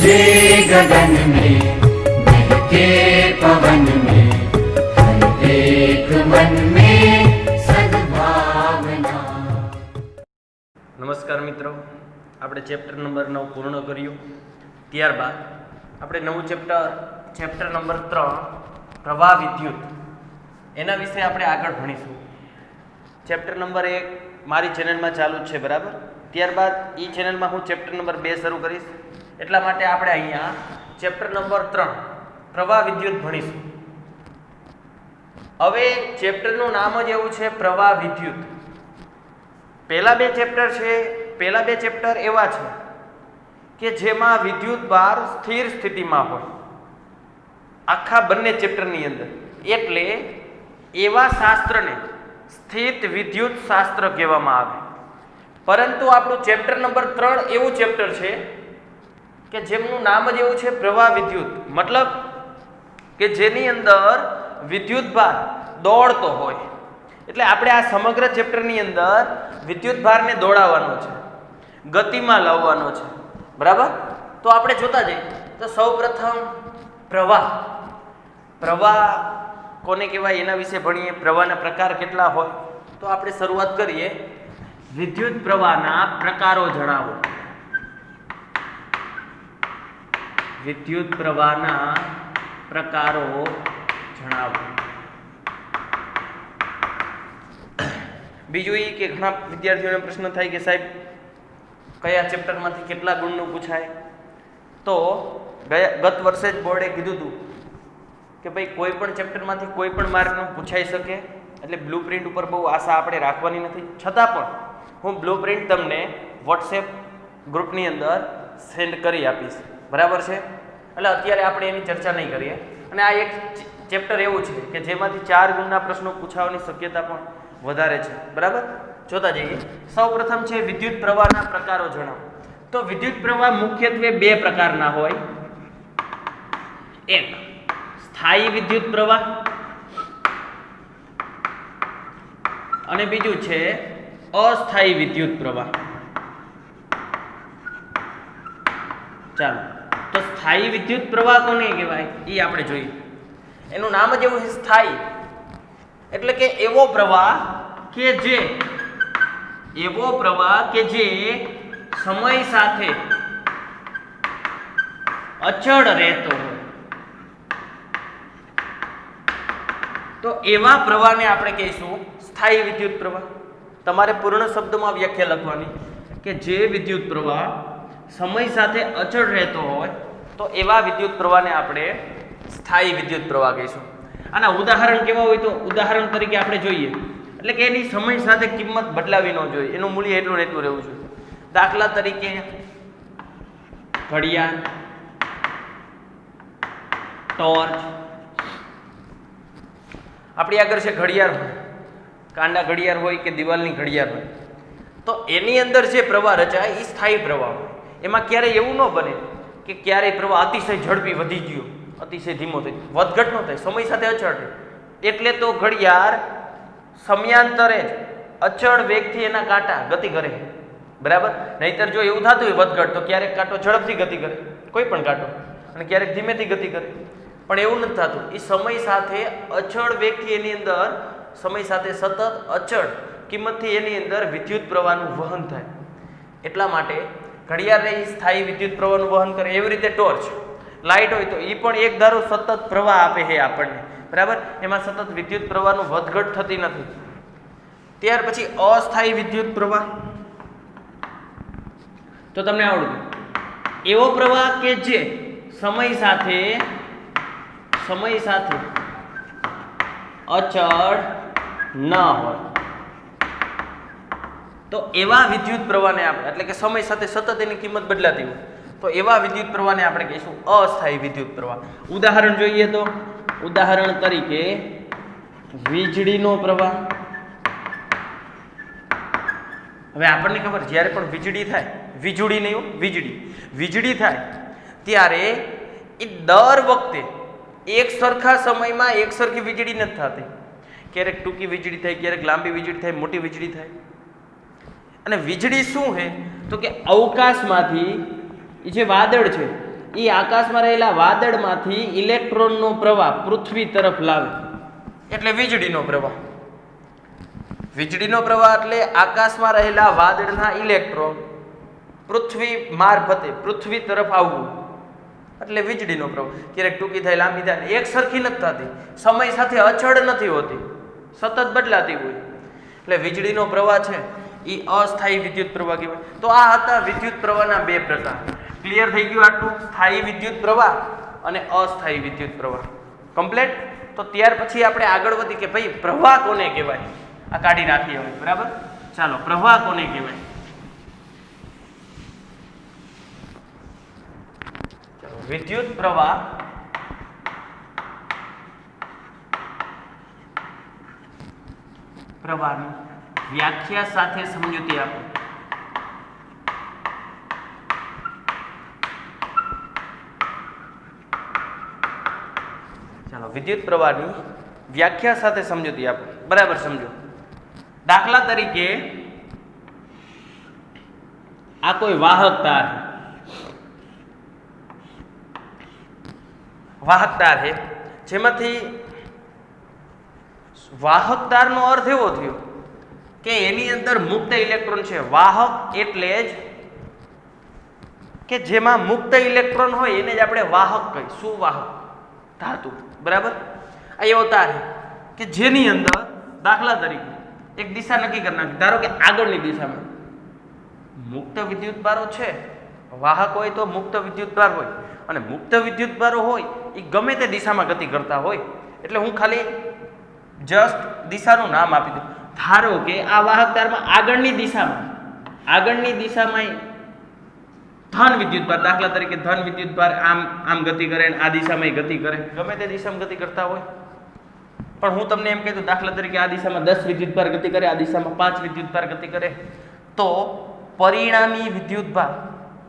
जे गगन में महके पवन में हर एक मन में सद्भावना। नमस्कार मित्रों, આપણે ચેપ્ટર નંબર 9 પૂર્ણ કર્યું. ત્યારબાદ આપણે નવું ચેપ્ટર નંબર 3 પ્રવાહ વિદ્યુત એના વિશે આપણે આગળ ભણીશું. ચેપ્ટર નંબર 1 મારી ચેનલમાં ચાલુ જ છે, બરાબર. ત્યારબાદ એ ચેનલમાં હું ચેપ્ટર નંબર 2 શરૂ કરીશ. એટલા માટે આપણે અહીંયા ચેપ્ટર નંબર 3 પ્રવાહ વિદ્યુત ભણીશું. હવે ચેપ્ટરનું નામ જ એવું છે, પ્રવાહ વિદ્યુત. પહેલા બે ચેપ્ટર એવા છે કે જેમાં વિદ્યુત ભાર સ્થિર સ્થિતિમાં હોય, આખા બંને ચેપ્ટરની અંદર. એટલે એવા શાસ્ત્રને સ્થિત વિદ્યુત શાસ્ત્ર કહેવામાં આવે. પરંતુ આપણું ચેપ્ટર નંબર 3 એવું ચેપ્ટર છે કે જેમનું નામ જ એવું છે, પ્રવાહ વિદ્યુત. મતલબ કે જેની અંદર વિદ્યુત ભાર દોડતો હોય. એટલે આપણે આ સમગ્ર ચેપ્ટરની અંદર વિદ્યુત ભારને દોડાવવાનો છે, ગતિમાં લાવવાનો છે, બરાબર. તો આપણે જોતા જઈએ તો સૌપ્રથમ પ્રવાહ કોને કહેવાય એના વિશે ભણીએ. પ્રવાહના પ્રકાર કેટલા હોય તો આપણે શરૂઆત કરીએ. વિદ્યુત પ્રવાહના પ્રકારો જણાવો. વિદ્યુત પ્રવાહના પ્રકારો જણાવો. બીજું એ કે ઘણા વિદ્યાર્થીઓને પ્રશ્ન થાય કે સાહેબ કયા ચેપ્ટરમાંથી કેટલા ગુણનું પૂછાય. તો ગત વર્ષે જ બોર્ડે કીધું હતું કે ભાઈ કોઈ પણ ચેપ્ટરમાંથી કોઈ પણ માર્કનું પૂછાઈ શકે. એટલે બ્લુ પ્રિન્ટ ઉપર બહુ આશા આપણે રાખવાની નથી. છતાં પણ હું બ્લુ પ્રિન્ટ તમને વોટ્સએપ ગ્રુપની અંદર સેન્ડ કરી આપીશ, બરાબર છે. એટલે અત્યારે આપણે એની ચર્ચા નહીં કરીએ. અને આ એક ચેપ્ટર એવું છે કે જેમાંથી 4 ગુણના પ્રશ્નો પૂછાવાની શક્યતા પણ વધારે છે, બરાબર. જોતા જઈએ. સૌપ્રથમ છે વિદ્યુત પ્રવાહના પ્રકારો જણાવો. તો વિદ્યુત પ્રવાહ મુખ્યત્વે 2 પ્રકારના હોય. એક સ્થાયી વિદ્યુત પ્રવાહ અને બીજું છે અસ્થાયી વિદ્યુત પ્રવાહ. ચાલો, તો સ્થાયી વિદ્યુત પ્રવાહ કોને કહેવાય એ આપણે જોઈએ. એનું નામ જ એવું છે, સ્થાયી. એટલે કે એવો પ્રવાહ કે જે સમય સાથે અચળ રહેતો હોય. તો એવા પ્રવાહને આપણે કહીશું સ્થાયી વિદ્યુત પ્રવાહ. તમારે પૂર્ણ શબ્દમાં વ્યાખ્યા લખવાની કે જે વિદ્યુત પ્રવાહ સમય સાથે અચળ રહેતો હોય તો એવા વિદ્યુત પ્રવાહને આપણે સ્થાયી વિદ્યુત પ્રવાહ કહીશું. આના ઉદાહરણ કેવા હોય તો ઉદાહરણ તરીકે આપણે જોઈએ. એટલે કે એની સમય સાથે કિંમત બદલાવી ન જોઈએ, એનું મૂલ્ય એટલું ને એટલું રહેવું જોઈએ. દાખલા તરીકે ઘડિયાળ, ટોર્ચ. આપણી આગળ છે ઘડિયાળ હોય, કાંડા ઘડિયાળ હોય કે દિવાલની ઘડિયાળ હોય, તો એની અંદર જે પ્રવાહ રચાય એ સ્થાયી પ્રવાહ હોય. એમાં ક્યારેય એવું ન બને કે ક્યારેય પ્રવાહ અતિશય ઝડપી વધી ગયો, અતિશય ધીમો થઈ ગયો, વધઘટ ન થાય, સમય સાથે અચળ રહે. એટલે તો ઘડિયાળ સમયાંતરે જ અચળ વેગથી એના કાંટા ગતિ કરે, બરાબર. નહીતર જો એવું થતું હોય વધઘટ, તો ક્યારેક કાંટો ઝડપથી ગતિ કરે, કોઈ પણ કાંટો, અને ક્યારેક ધીમેથી ગતિ કરે. પણ એવું નથી થતું. એ સમય સાથે અચળ વેગથી એની અંદર, સમય સાથે સતત અચળ કિંમતથી એની અંદર વિદ્યુત પ્રવાહનું વહન થાય. એટલા માટે ઘડિયાળને એ સ્થાયી વિદ્યુત પ્રવાહનું વહન કરે. એવી રીતે ટોર્ચ, લાઇટ હોય તો એ પણ એક ધારો સતત પ્રવાહ આપે છે આપણને, બરાબર. એમાં સતત વિદ્યુત પ્રવાહનું વધઘટ થતી નથી. ત્યાર પછી અસ્થાયી વિદ્યુત પ્રવાહ. તો તમને આવડ્યું. એવો પ્રવાહ કે જે સમય સાથે અચળ ન હોય. તો એવા વિદ્યુત પ્રવાહને આપણે, એટલે કે સમય સાથે સતત એની કિંમત બદલાતી હોય, તો એવા વિદ્યુત પ્રવાહને આપણે કહીશું અસ્થાયી વિદ્યુત પ્રવાહ. ઉદાહરણ જોઈએ તો ઉદાહરણ તરીકે વીજળીનો પ્રવાહ. હવે આપણને ખબર, જ્યારે પણ વીજળી થાય, વીજળી નહીં, વીજળી થાય ત્યારે એ દર વખતે એક સરખા સમયમાં એક સરખી વીજળી નથી થતી. ક્યારેક ટૂંકી વીજળી થાય, ક્યારેક લાંબી વીજળી થાય, મોટી વીજળી થાય. અને વીજળી શું છે તો કે અવકાશમાંથી જે વાદળ છે એ આકાશમાં રહેલા વાદળમાંથી ઇલેક્ટ્રોનનો પ્રવાહ પૃથ્વી તરફ લાવે એટલે વીજળીનો પ્રવાહ. વીજળીનો પ્રવાહ એટલે આકાશમાં રહેલા વાદળના ઇલેક્ટ્રોન પૃથ્વી મારફતે પૃથ્વી તરફ આવવું એટલે વીજળીનો પ્રવાહ. ક્યારેક ટૂંકી થાય, લાંબી થાય, એક સરખી નથી થતી, સમય સાથે અચળ નથી હોતી, સતત બદલાતી હોય. એટલે વીજળીનો પ્રવાહ છે એ અસ્થાયી વિદ્યુત પ્રવાહ કહેવાય. તો આ હતા વિદ્યુત પ્રવાહના બે પ્રકાર. ક્લિયર થઈ ગયું આટલું? સ્થાયી વિદ્યુત પ્રવાહ અને અસ્થાયી વિદ્યુત પ્રવાહ કમ્પ્લીટ. તો ત્યાર પછી આપણે આગળ વધી કે ભાઈ પ્રવાહ કોને કહેવાય, આ કાઢી નાખીએ હવે. બરાબર, ચાલો પ્રવાહ કોને કહેવાય. ચાલો, વિદ્યુત પ્રવાહ પ્રવાહની વ્યાખ્યા સાથે સમજૂતી આપો. ચાલો, વિદ્યુત પ્રવાહની વ્યાખ્યા સાથે સમજૂતી આપો. બરાબર સમજો. દાખલા તરીકે આ કોઈ વાહક તાર, વાહક તાર છે જેમાંથી વાહક તારનો અર્થ એવો થયો કે એની અંદર મુક્ત ઇલેક્ટ્રોન છે. વાહક એટલે જ કે જેમાં મુક્ત ઇલેક્ટ્રોન હોય એને જ આપણે વાહક કહીએ. સુવાહક ધાતુ. બરાબર, આ એવો તાર કે જેની અંદર દાખલા તરીકે એક દિશા નક્કી કરી નાખી. ધારો કે આગળની દિશામાં મુક્ત વિદ્યુતભારો છે. વાહક હોય તો મુક્ત વિદ્યુતભાર હોય, અને મુક્ત વિદ્યુતભારો હોય એ ગમે તે દિશામાં ગતિ કરતા હોય. એટલે હું ખાલી જસ્ટ દિશાનું નામ આપી દઉં. ધારો કે આ વાહક તારમાં આગળની દિશામાં ધન વિદ્યુતભાર, દાખલા તરીકે ધન વિદ્યુતભાર આમ ગતિ કરે અને આ દિશામાં ગતિ કરે, ગમે તે દિશામાં ગતિ કરતા હોય. પણ હું તમને એમ કહી દઉં, દાખલા તરીકે આ દિશામાં 10 વિદ્યુતભાર ગતિ કરે, આ દિશામાં 5 વિદ્યુતભાર ગતિ કરે, તો પરિણામી વિદ્યુતભાર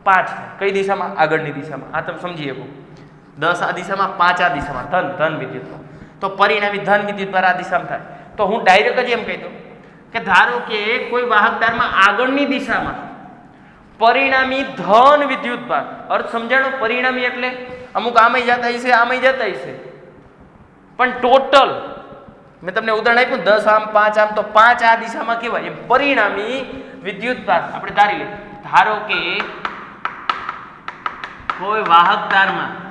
5 થાય. કઈ દિશામાં? આગળની દિશામાં. આ તમે સમજી શકો. 10 આ દિશામાં, 5 આ દિશામાં, ધન વિદ્યુતભાર. તો પરિણામી ધન વિદ્યુતભાર આ દિશામાં થાય. તો હું ડાયરેક્ટ જ એમ કહી દઉં કે ધારો કે કોઈ વાહક તારમાં આગળની દિશામાં પરિણામી ધન વિદ્યુતભાર, અર્થ સમજાણો? પરિણામી એટલે અમુક આમય જતા હશે, આમય જતા હશે, પણ ટોટલ મેં તમને ઉદાહરણ આપ્યું 10 આમ 5 આમ, તો 5 આ દિશામાં કહેવાય. એ પરિણામી વિદ્યુતભાર આપણે ધારી લઈએ. ધારો કે કોઈ વાહક તારમાં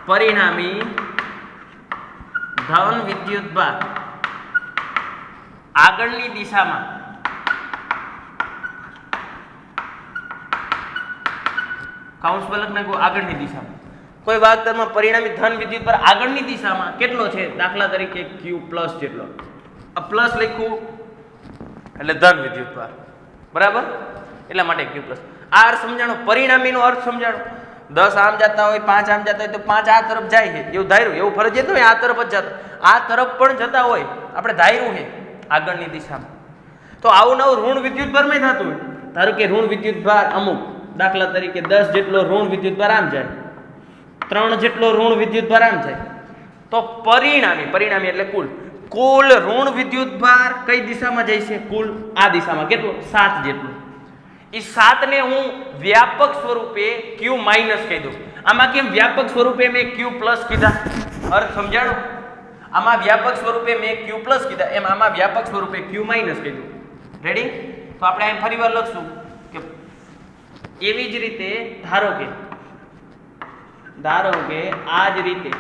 પરિણામી ધન વિદ્યુતભાર આગળની દિશામાં કાઉન્સ પર લખ નાખો. આગળની દિશામાં કોઈ વાહક તારમાં પરિણામી ધન વિદ્યુતભાર આગળની દિશામાં કેટલો છે? દાખલા તરીકે Q+ જેટલો. આ પ્લસ લખ્યું એટલે ધન વિદ્યુતભાર. બરાબર, એટલા માટે Q+. આ અર્થ સમજાણો? પરિણામીનો અર્થ સમજાણો? 10 આમ જતા હોય, 5 આમ જતા હોય, તો 5 આ તરફ જાય છે એવું ધાર્યું. એવું ફરજિયાત હોય આ તરફ જ જતા, આ તરફ પણ જતા હોય આપણે ધાર્યું છે આગળની દિશામાં. તો આવું નવું ઋણ વિદ્યુતભારમાં થતું હોય. ધારો કે ઋણ વિદ્યુતભાર અમુક, દાખલા તરીકે 10 જેટલો ઋણ વિદ્યુતભાર આમ જાય, 3 જેટલો ઋણ વિદ્યુતભાર આમ જાય, તો પરિણામી એટલે કુલ ઋણ વિદ્યુતભાર કઈ દિશામાં જાય છે? કુલ આ દિશામાં. કેટલો? 7 જેટલો. એ 7 ને હું વ્યાપક સ્વરૂપે Q- કહી દઉં. આમાં કેમ વ્યાપક સ્વરૂપે મેં Q+ કીધા? અર્થ સમજાણો? આમાં વ્યાપક સ્વરૂપે મેં Q+ કીધા, એમ આમાં વ્યાપક સ્વરૂપે Q- કહી દઉં. રેડી? તો આપણે અહીં ફરીવાર લખશું કે એવી જ રીતે ધારો કે આ જ રીતે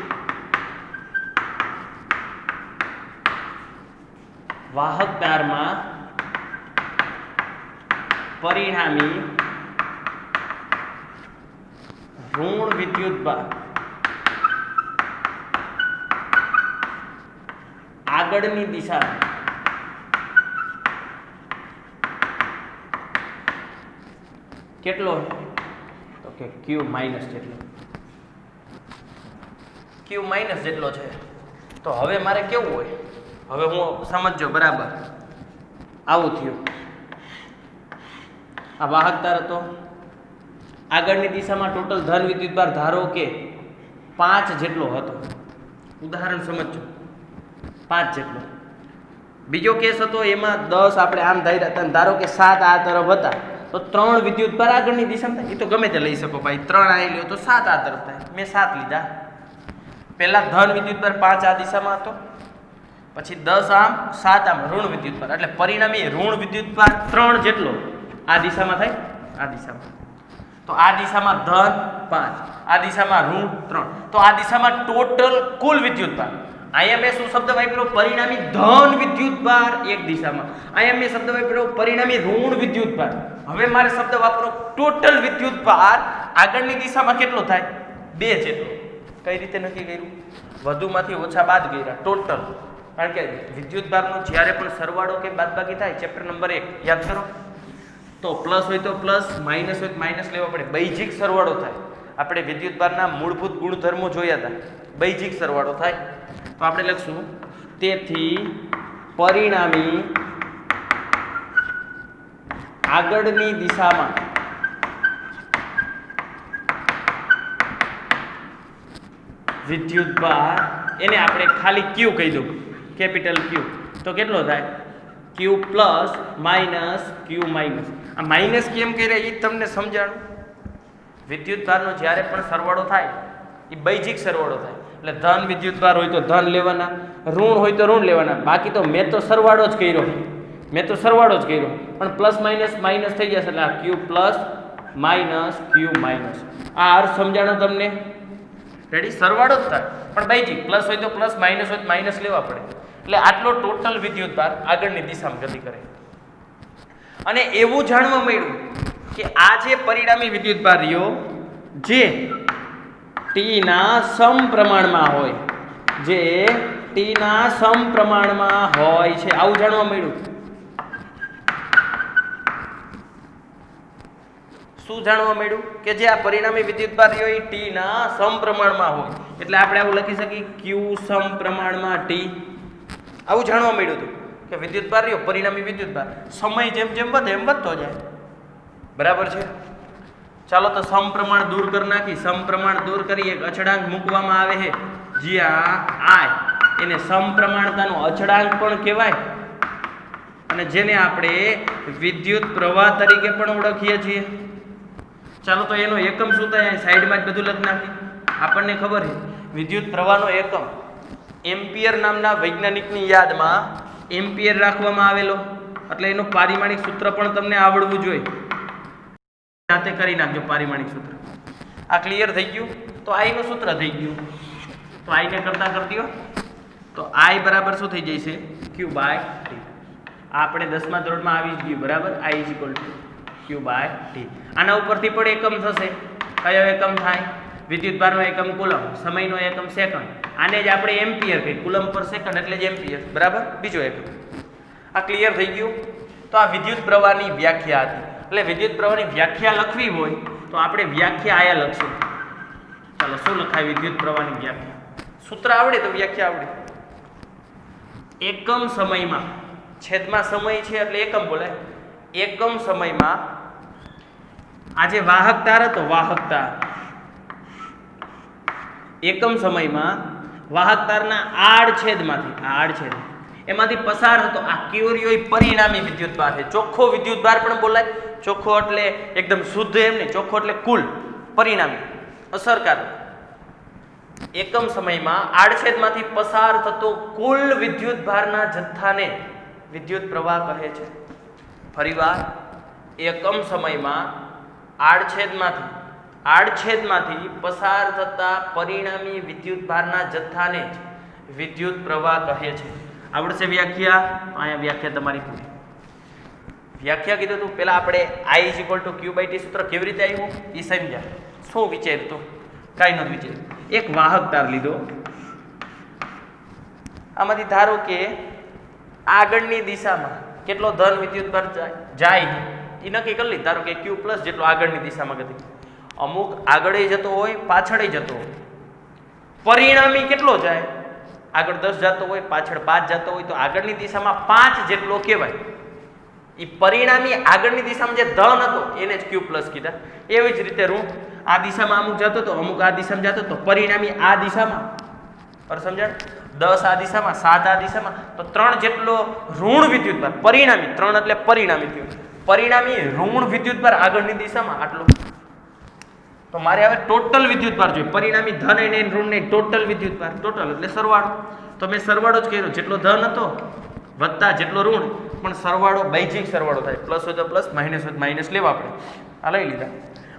વાહક તારમાં પરિણામી ઋણ વિદ્યુતભાર આગળની દિશા કેટલો? તો કે Q- જેટલો. Q- જેટલો છે. તો હવે મારે કેવું હોય? હવે હું સમજજો બરાબર. આવું થયું. આ વાહક તાર હતો, આગળની દિશામાં ટોટલ ધન વિદ્યુતભાર ધારો કે 5 જેટલો હતો. ઉદાહરણ સમજજો, 5 જેટલો. બીજો કેસ હતો એમાં 10 આપણે આમ ધાર્યા હતા, ધારો કે 7 આ તરફ હતા તો 3 વિદ્યુતભાર આગળની દિશામાં થાય. એ તો ગમે તે લઈ શકો ભાઈ, 3 આ લ્યો તો 7 આ તરફ થાય. મેં 7 લીધા. પહેલા ધન વિદ્યુતભાર 5 આ દિશામાં હતો, પછી 10 આમ 7 આમ ઋણ વિદ્યુતભાર, એટલે પરિણામી ઋણ વિદ્યુતભાર 3 જેટલો આ દિશામાં થાય. આ દિશામાં તો આ દિશામાં ધન 5, આ દિશામાં ઋણ 3, તો આ દિશામાં ટોટલ કુલ વિદ્યુતભાર. અહીંયા મેં શું શબ્દ વાપર્યો? પરિણામી ધન વિદ્યુતભાર એક દિશામાં. અહીંયા મેં શબ્દ વાપર્યો પરિણામી ઋણ વિદ્યુતભાર. હવે મારે શબ્દ વાપરો ટોટલ વિદ્યુતભાર આગળની દિશામાં કેટલો થાય? 2 જેટલો. કઈ રીતે નક્કી કર્યું? વધુમાંથી ઓછા બાદ કર્યા ટોટલ. કારણ કે વિદ્યુતભારનો જ્યારે પણ સરવાળો કે બાદબાકી થાય, ચેપ્ટર નંબર 1 યાદ કરો, તો પ્લસ હોય તો પ્લસ, માઇનસ હોય તો માઇનસ લેવા પડે. બૈજિક સરવાળો થાય. આપણે વિદ્યુતભારના મૂળભૂત ગુણધર્મો જોયા હતા. બૈજિક સરવાળો થાય. તો આપણે લખશું તેથી પરિણામી આગળની દિશામાં વિદ્યુતભાર, એને આપણે ખાલી Q કહી દઉં, કેપિટલ Q, તો કેટલો થાય? Q plus minus Q minus. આ માઇનસ કેમ કહી રહ્યા એ તમને સમજાણું. વિદ્યુતભારનો જ્યારે પણ સરવાળો થાય એ બૈજિક સરવાળો થાય. એટલે ધન વિદ્યુતભાર હોય તો ધન લેવાના, ઋણ હોય તો ઋણ લેવાના. બાકી તો મેં તો સરવાળો જ કર્યો, પણ પ્લસ માઇનસ માઇનસ થઈ જશે. એટલે આ Q plus minus Q minus. આ અર્થ સમજાણો તમને? રેડી? સરવાળો જ થાય પણ બૈજિક. પ્લસ હોય તો પ્લસ, માઇનસ હોય તો માઇનસ લેવા પડે. એટલે આટલો ટોટલ વિદ્યુતભાર આગળની દિશામાં ગતિ કરે. અને એવું જાણવા મળ્યું કે આ જે પરિણામી વિદ્યુતભાર રહ્યો જે T ના સમપ્રમાણમાં હોય, જે T ના સમપ્રમાણમાં હોય છે, આવું જાણવા મળ્યું. શું જાણવા મળ્યું? કે જે આ પરિણામી વિદ્યુતભાર રહ્યો એ T ના સમપ્રમાણમાં હોય. એટલે આપણે આવું લખી શકીએ Q સમપ્રમાણમાં T. આવું જાણવા મળ્યું હતું કે વિદ્યુતભાર રહ્યો પરિણામી વિદ્યુતભાર સમય જેમ જેમ વધે એમ વધતો જાય. બરાબર છે? ચાલો તો સમપ્રમાણ દૂર કરી નાખી. સમપ્રમાણ દૂર કરી એક અચળાંક મૂકવામાં આવે છે જ્યાં I એને સમપ્રમાણતાનો અચળાંક પણ કહેવાય અને જેને આપણે વિદ્યુત પ્રવાહ તરીકે પણ ઓળખીએ છીએ. ચાલો તો એનો એકમ શું થાય? સાઈડમાં જ બધું લખી નાખી. આપણને ખબર છે વિદ્યુત પ્રવાહનો એકમ એમ્પિયર નામના વૈજ્ઞાનિકની યાદમાં એમ્પિયર રાખવામાં આવેલો. એટલે એનું પારિમાણિક સૂત્ર પણ તમને આવડવું જોઈએ. જાતે કરી નાખજો પારિમાણિક સૂત્ર. આ ક્લિયર થઈ ગયું? તો I નું સૂત્ર થઈ ગયું. તો I ને કરતા કરી દો તો I બરાબર શું થઈ જશે? Q by T. આ આપણે 10મા ધોરણમાં આવી જ ગયું. બરાબર? I is equal to Q by T. આના ઉપરથી પણ એકમ થશે. કયો એકમ થાય? વિદ્યુતભારનો એકમ કુલમ, સમયનો એકમ સેકન્ડ. આને જ આપણે એમ્પિયર કહીએ. કુલમ પર સેકન્ડ એટલે જ એમ્પિયર. બરાબર? બીજો એકમ. આ ક્લિયર થઈ ગયું? તો આ વિદ્યુત પ્રવાહની વ્યાખ્યા હતી. એટલે વિદ્યુત પ્રવાહની વ્યાખ્યા લખવી હોય તો આપણે વ્યાખ્યા આયા લખશું. ચાલો શું લખાય વિદ્યુત પ્રવાહની વ્યાખ્યા? સૂત્ર આવડે તો વ્યાખ્યા આવડે. એકમ સમયમાં, છેદમાં સમય છે એટલે એકમ બોલાય. એકમ સમયમાં આ જે વાહક તાર હતો, વાહક તાર, એકમ સમયમાં વાહક તારના આડછેદ એમાંથી પસાર હતો આ ક્યુરિયો એ પરિણામી વિદ્યુતભાર છે. ચોખ્ખો વિદ્યુતભાર પણ બોલાય. ચોખ્ખો એટલે એકદમ શુદ્ધ એમ નહીં, ચોખ્ખો એટલે કુલ, પરિણામી, અસરકારક. એકમ સમયમાં આડછેદમાંથી પસાર થતો કુલ વિદ્યુતભારના જથ્થાને વિદ્યુત પ્રવાહ કહે છે. ફરીવાર, એકમ સમયમાં આડછેદમાંથી પસાર થતા પરિણામી વિદ્યુતભારના જથ્થાને જ વિદ્યુત પ્રવાહ કહે છે. આવડશે વ્યાખ્યા? અહીંયા વ્યાખ્યા તમારી પૂરી. વ્યાખ્યા કીધું તું પહેલા આપણે I is equal to Q by T સૂત્ર કેવી રીતે આવ્યું એ સમજ્યા. શું વિચાર્યું તું? કાંઈ નથી વિચાર્યું. એક વાહક તાર લીધો. આમાંથી ધારો કે આગળની દિશામાં કેટલો ધન વિદ્યુતભાર જાય એ નક્કી કરી લીધું. ધારો કે Q પ્લસ જેટલો આગળની દિશામાં ગતિ. અમુક આગળ જતો હોય, પાછળ જતો હોય. પરિણામી કેટલો જાય? આગળ 10 જતો હોય, પાછળ 5 જતો હોય, તો આગળની દિશામાં 5 જેટલો કહેવાય. એ પરિણામી આગળની દિશામાં જે ધન હતો એને જ Q પ્લસ કીધા. એવી જ રીતે ઋણ આ દિશામાં અમુક જતો હતો, અમુક આ દિશામાં જતો હતો. પરિણામી આ દિશામાં और समજાણ 10 આ દિશામાં 7 આ દિશામાં તો 3 જેટલો ઋણ વિદ્યુતભાર પરિણામી 3 એટલે પરિણામી થયું પરિણામી ઋણ વિદ્યુતભાર આગળની દિશામાં આટલો તો મારે હવે ટોટલ વિદ્યુતભાર જોઈએ પરિણામી ધન અને ઋણ ને ટોટલ વિદ્યુતભાર ટોટલ એટલે સરવાળો તો મેં સરવાળો જ કર્યો જેટલો ધન હતો વત્તા જેટલો ઋણ પણ સરવાળો બેઝિક સરવાળો થાય પ્લસ હોય તો પ્લસ માઇનસ હોય તો માઇનસ લેવા આપણે આ લઈ લીધા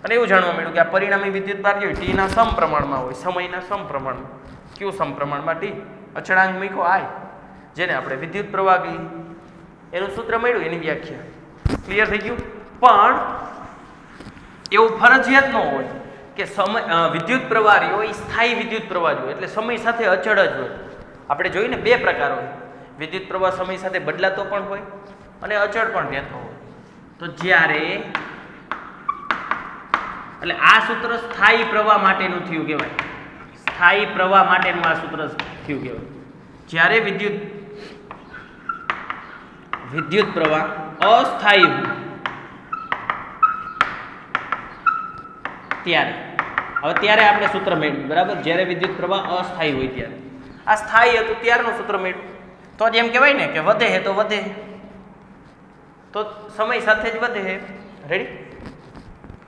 અને એવું જાણવા મળ્યું કે આ પરિણામી વિદ્યુતભાર જે ટી ના સમપ્રમાણમાં હોય સમયના સમપ્રમાણમાં કયું સમપ્રમાણમાં ટી અચળાંક મૂક્યો આય જેને આપણે વિદ્યુત પ્રવાહ કહીએ એનું સૂત્ર મળ્યું એની વ્યાખ્યા ક્લિયર થઈ ગયું પણ એવું ફરજિયાત ન હોય કે સમય વિદ્યુત પ્રવાહ રહ્યો એ સ્થાયી વિદ્યુત પ્રવાહ હોય એટલે સમય સાથે અચળ જ હોય આપણે જોયું ને બે પ્રકાર હોય વિદ્યુત પ્રવાહ સમય સાથે બદલાતો પણ હોય અને અચળ પણ રહેતો હોય તો જ્યારે એટલે આ સૂત્ર સ્થાયી પ્રવાહ માટેનું થયું કહેવાય સ્થાયી પ્રવાહ માટેનું આ સૂત્ર થયું કહેવાય જ્યારે વિદ્યુત પ્રવાહ અસ્થાયી ત્યારે હવે ત્યારે આપણે સૂત્ર મેળવ્યું બરાબર જ્યારે વિદ્યુત પ્રવાહ અસ્થાયી હોય ત્યારે આ સ્થાયી હતું ત્યારનું સૂત્ર મેળવ્યું તો જ એમ કહેવાય ને કે વધે હે તો વધે તો સમય સાથે જ વધે હે રેડી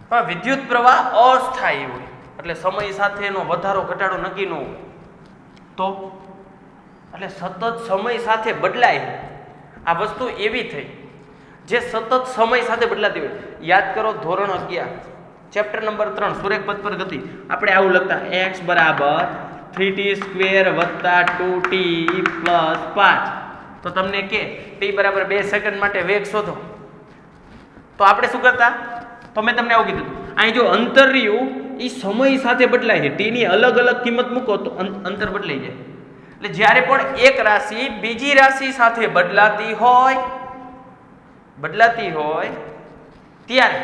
પણ વિદ્યુત પ્રવાહ અસ્થાયી હોય એટલે સમય સાથેનો વધારો ઘટાડો નક્કી ન હોય તો એટલે સતત સમય સાથે બદલાય આ વસ્તુ એવી થઈ જે સતત સમય સાથે બદલાતી હોય યાદ કરો ધોરણ 11 ચેપ્ટર નંબર 3 સુરેખ પથ પર ગતિ આપણે આવું લખતા x બરાબર 3t² વત્તા 2t પ્લસ 5 તો તમને કે t બરાબર 2 સેકન્ડ માટે વેગ શોધો તો આપણે શું કરતા તો મેં તમને આવું કીધું અહીં જો અંતર રહ્યું એ સમય સાથે બદલાય છે t ની અલગ અલગ કિંમત મૂકો તો અંતર બદલાઈ જાય એટલે જ્યારે પણ એક રાશિ બીજી રાશિ સાથે બદલાતી હોય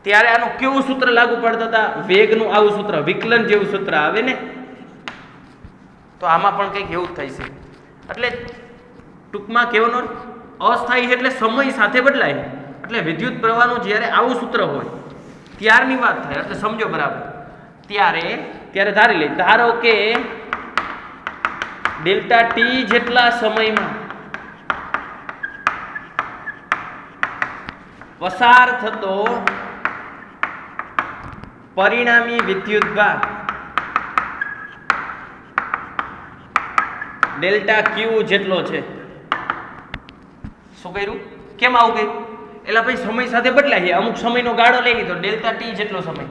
ત્યારે આનું કેવું સૂત્ર લાગુ પડતા હતા વેગનું આવું સૂત્ર વિકલન જેવું સૂત્ર આવે ને તો આમાં પણ કંઈક એવું જ થાય છે એટલે ટૂંકમાં કહેવાનું અસ્થાયી એટલે સમય સાથે બદલાય એટલે વિદ્યુત પ્રવાહનું જ્યારે આવું સૂત્ર હોય ત્યારની વાત થાય એટલે સમજો બરાબર ત્યારે ધારી લઈ ધારો કે ડેલ્ટા ટી જેટલા સમયમાં પસાર થતો પરિણામી વિદ્યુતભાર ડેલ્ટા ક્યુ જેટલો છે શું કર્યું કેમ આવું કર્યું એટલે ભાઈ સમય સાથે બદલાય અમુક સમયનો ગાળો લઈ લીધો ડેલ્ટા ટી જેટલો સમય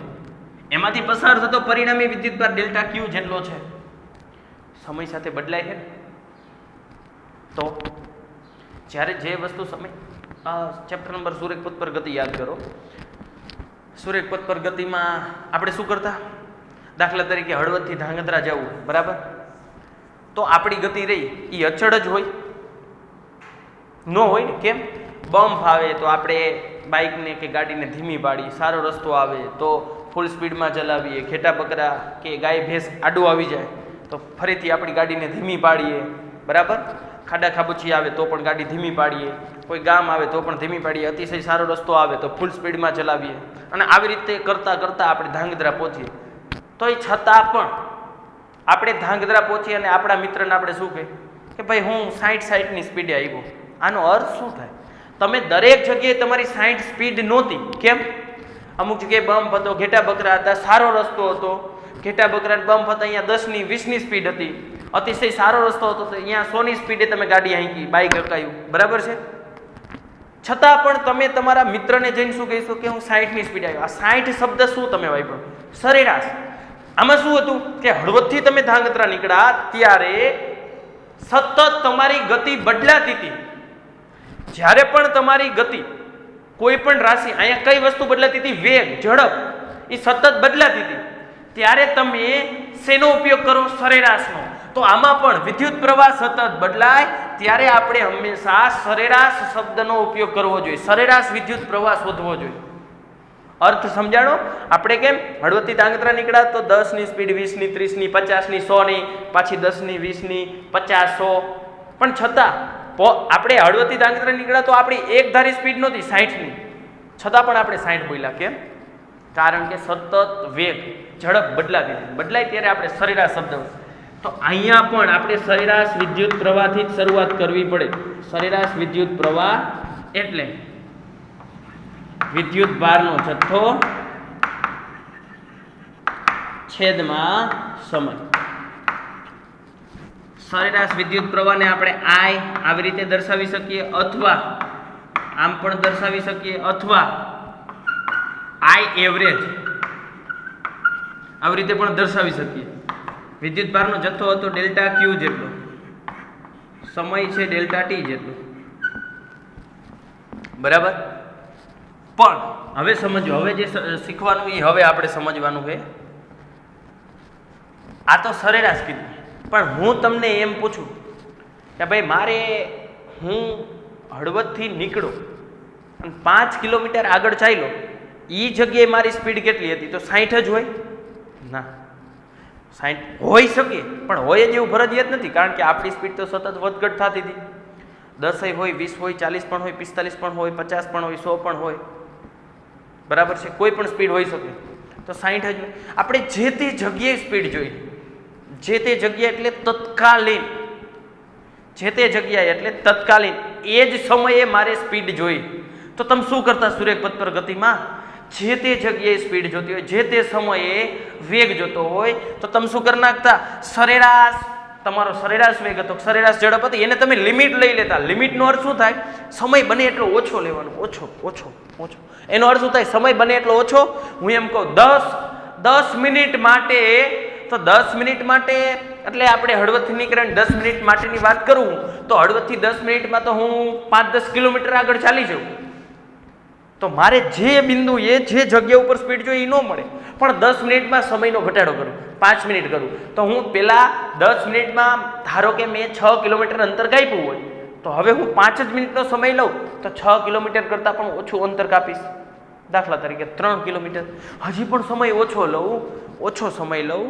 એમાંથી પસાર થતો પરિણામી વિદ્યુતભાર ડેલ્ટા ક્યુ જેટલો છે સમય સાથે બદલાય છે તો જ્યારે જે વસ્તુ સમય ચેપ્ટર નંબર સુરેખ પથ પર ગતિ યાદ કરો સુરેખ પથ પર ગતિમાં આપણે શું કરતા દાખલા તરીકે હળવદથી ધાંગધ્રા જવું બરાબર તો આપણી ગતિ રહી એ અચળ જ હોય ન હોય ને કેમ બમ્પ આવે તો આપણે બાઇકને કે ગાડીને ધીમી પાડી સારો રસ્તો આવે તો ફૂલ સ્પીડમાં ચલાવીએ ખેટા બકરા કે ગાય ભેંસ આડું આવી જાય તો ફરીથી આપણી ગાડીને ધીમી પાડીએ બરાબર ખાડા ખાબોચી આવે તો પણ ગાડી ધીમી પાડીએ કોઈ ગામ આવે તો પણ ધીમી પાડીએ અતિશય સારો રસ્તો આવે તો ફૂલ સ્પીડમાં ચલાવીએ અને આવી રીતે કરતાં કરતાં આપણે ધાંગધ્રા પહોંચીએ તો એ છતાં પણ આપણે ધાંગધ્રા પહોંચીએ અને આપણા મિત્રને આપણે શું કહે કે ભાઈ હું 60-60ની સ્પીડે આવ્યો આનો અર્થ શું થાય તમે દરેક જગ્યાએ તમારી 60 સ્પીડ નહોતી કેમ અમુક જગ્યાએ બમ્પ હતો ઘેટા બકરા હતા સારો રસ્તો હતો ઘેટા બકરા બમ્પ હતા અહીંયા 10ની 20ની સ્પીડ હતી અતિશય સારો રસ્તો હતો તો અહીંયા 100ની સ્પીડે તમે ગાડી હાંકી બાઇક હકાયું બરાબર છે છતાં પણ તમે તમારા મિત્રને જઈને શું કહીશો કે હું 60ની સ્પીડ આવ્યો આ 60 શબ્દ શું તમે વાપરો સરેરાશ આમાં શું હતું કે હળવદથી તમે ધાંગધ્રા નીકળ્યા ત્યારે સતત તમારી ગતિ બદલાતી હતી જ્યારે પણ તમારી ગતિ કોઈ પણ રાશિ અહીંયા કઈ વસ્તુ બદલાતી હતી વેગ ઝડપ એ સતત બદલાતી હતી ત્યારે તમે શેનો ઉપયોગ કરો સરેરાશનો તો આમાં પણ વિદ્યુત પ્રવાહ સતત બદલાય ત્યારે આપણે હંમેશા સરેરાશ શબ્દનો ઉપયોગ કરવો જોઈએ સરેરાશ વિદ્યુત પ્રવાહ શોધવો જોઈએ અર્થ સમજાણો આપણે કેમ હળવદથી ધાંગધ્રા નીકળ્યા તો 10ની સ્પીડ 20ની 30ની 50ની 100ની પાછી 10ની 20ની 50 100 પણ છતાં આપણે હળવદથી ધાંગધ્રા નીકળ્યા તો આપણી એક ધારી સ્પીડ નહોતી 60ની છતાં પણ આપણે 60 બોલ્યા કેમ કારણ કે સતત વેગ ઝડપ બદલાય ત્યારે આપણે સરેરાશ શબ્દ તો અહીંયા પણ આપણે સરેરાશ વિદ્યુત પ્રવાહથી જ શરૂઆત કરવી પડે. સરેરાશ વિદ્યુત પ્રવાહ એટલે વિદ્યુત ભારનો જથ્થો છેદમાં સમય. સરેરાશ વિદ્યુત પ્રવાહને આપણે I આવી રીતે દર્શાવી શકીએ, અથવા આમ પણ દર્શાવી શકીએ, અથવા I એવરેજ આવી રીતે પણ દર્શાવી શકીએ. વિદ્યુત ભારનો જથ્થો હતો ડેલ્ટા ક્યુ જેટલો, સમય છે ડેલ્ટા ટી જેટલો, બરાબર. પણ હવે સમજો, હવે જે શીખવાનું એ હવે આપણે સમજવાનું છે. આ તો સરેરાશ કીધું, પણ હું તમને એમ પૂછું કે ભાઈ મારે હું હળવદથી નીકળો અને 5 કિલોમીટર આગળ ચાલ્યો, એ જગ્યાએ મારી સ્પીડ કેટલી હતી? તો 60 જ હોય ના, 60 હોઈ શકે, પણ હોય જ એવું ફરજિયાત નથી, કારણ કે આપણી સ્પીડ તો સતત વધઘટ થતી હતી. 10 હોય, 20 હોય, 40 પણ હોય, 45 પણ હોય, 50 પણ હોય, 100 પણ હોય, બરાબર છે. કોઈ પણ સ્પીડ હોઈ શકે. તો 60 જ આપણે જે તે જગ્યાએ સ્પીડ જોઈ, જે તે જગ્યા એટલે તત્કાલીન, જે તે જગ્યાએ એટલે તત્કાલીન એ જ સમયે મારે સ્પીડ જોઈ. તો તમે શું કરતા સુરેખ પથ પર ગતિમાં? જે તે જગ્યાએ સ્પીડ જોતી હોય, જે તે સમયે વેગ જોતો હોય, તો તમે શું કરી નાખતા? સરેરાશ, તમારો સરેરાશ વેગ હતો, સરેરાશ ઝડપ હતી, એને તમે લિમિટ લઈ લેતા. લિમિટનો અર્થ શું થાય? સમય બને એટલો ઓછો લેવાનો, ઓછો ઓછો ઓછો. એનો અર્થ શું થાય? સમય બને એટલો ઓછો. હું એમ કહું 10 મિનિટ માટે, તો 10 મિનિટ માટે એટલે આપણે હળવદથી નીકળીને 10 મિનિટ માટેની વાત કરું તો હળવદથી 10 મિનિટમાં તો હું 5-10 કિલોમીટર આગળ ચાલી જાઉં. તો મારે જે બિંદુ એ જે જગ્યા ઉપર સ્પીડ જોઈએ એ ન મળે, પણ 10 મિનિટમાં સમયનો ઘટાડો કરું, 5 મિનિટ કરું, તો હું પેલા 10 મિનિટમાં ધારો કે મેં 6 કિલોમીટર અંતર કાપ્યું હોય, તો હવે હું 5 જ મિનિટનો સમય લઉં તો 6 કિલોમીટર કરતાં પણ ઓછું અંતર કાપીશ. દાખલા તરીકે 3 કિલોમીટર, હજી પણ સમય ઓછો લઉં, ઓછો સમય લઉં,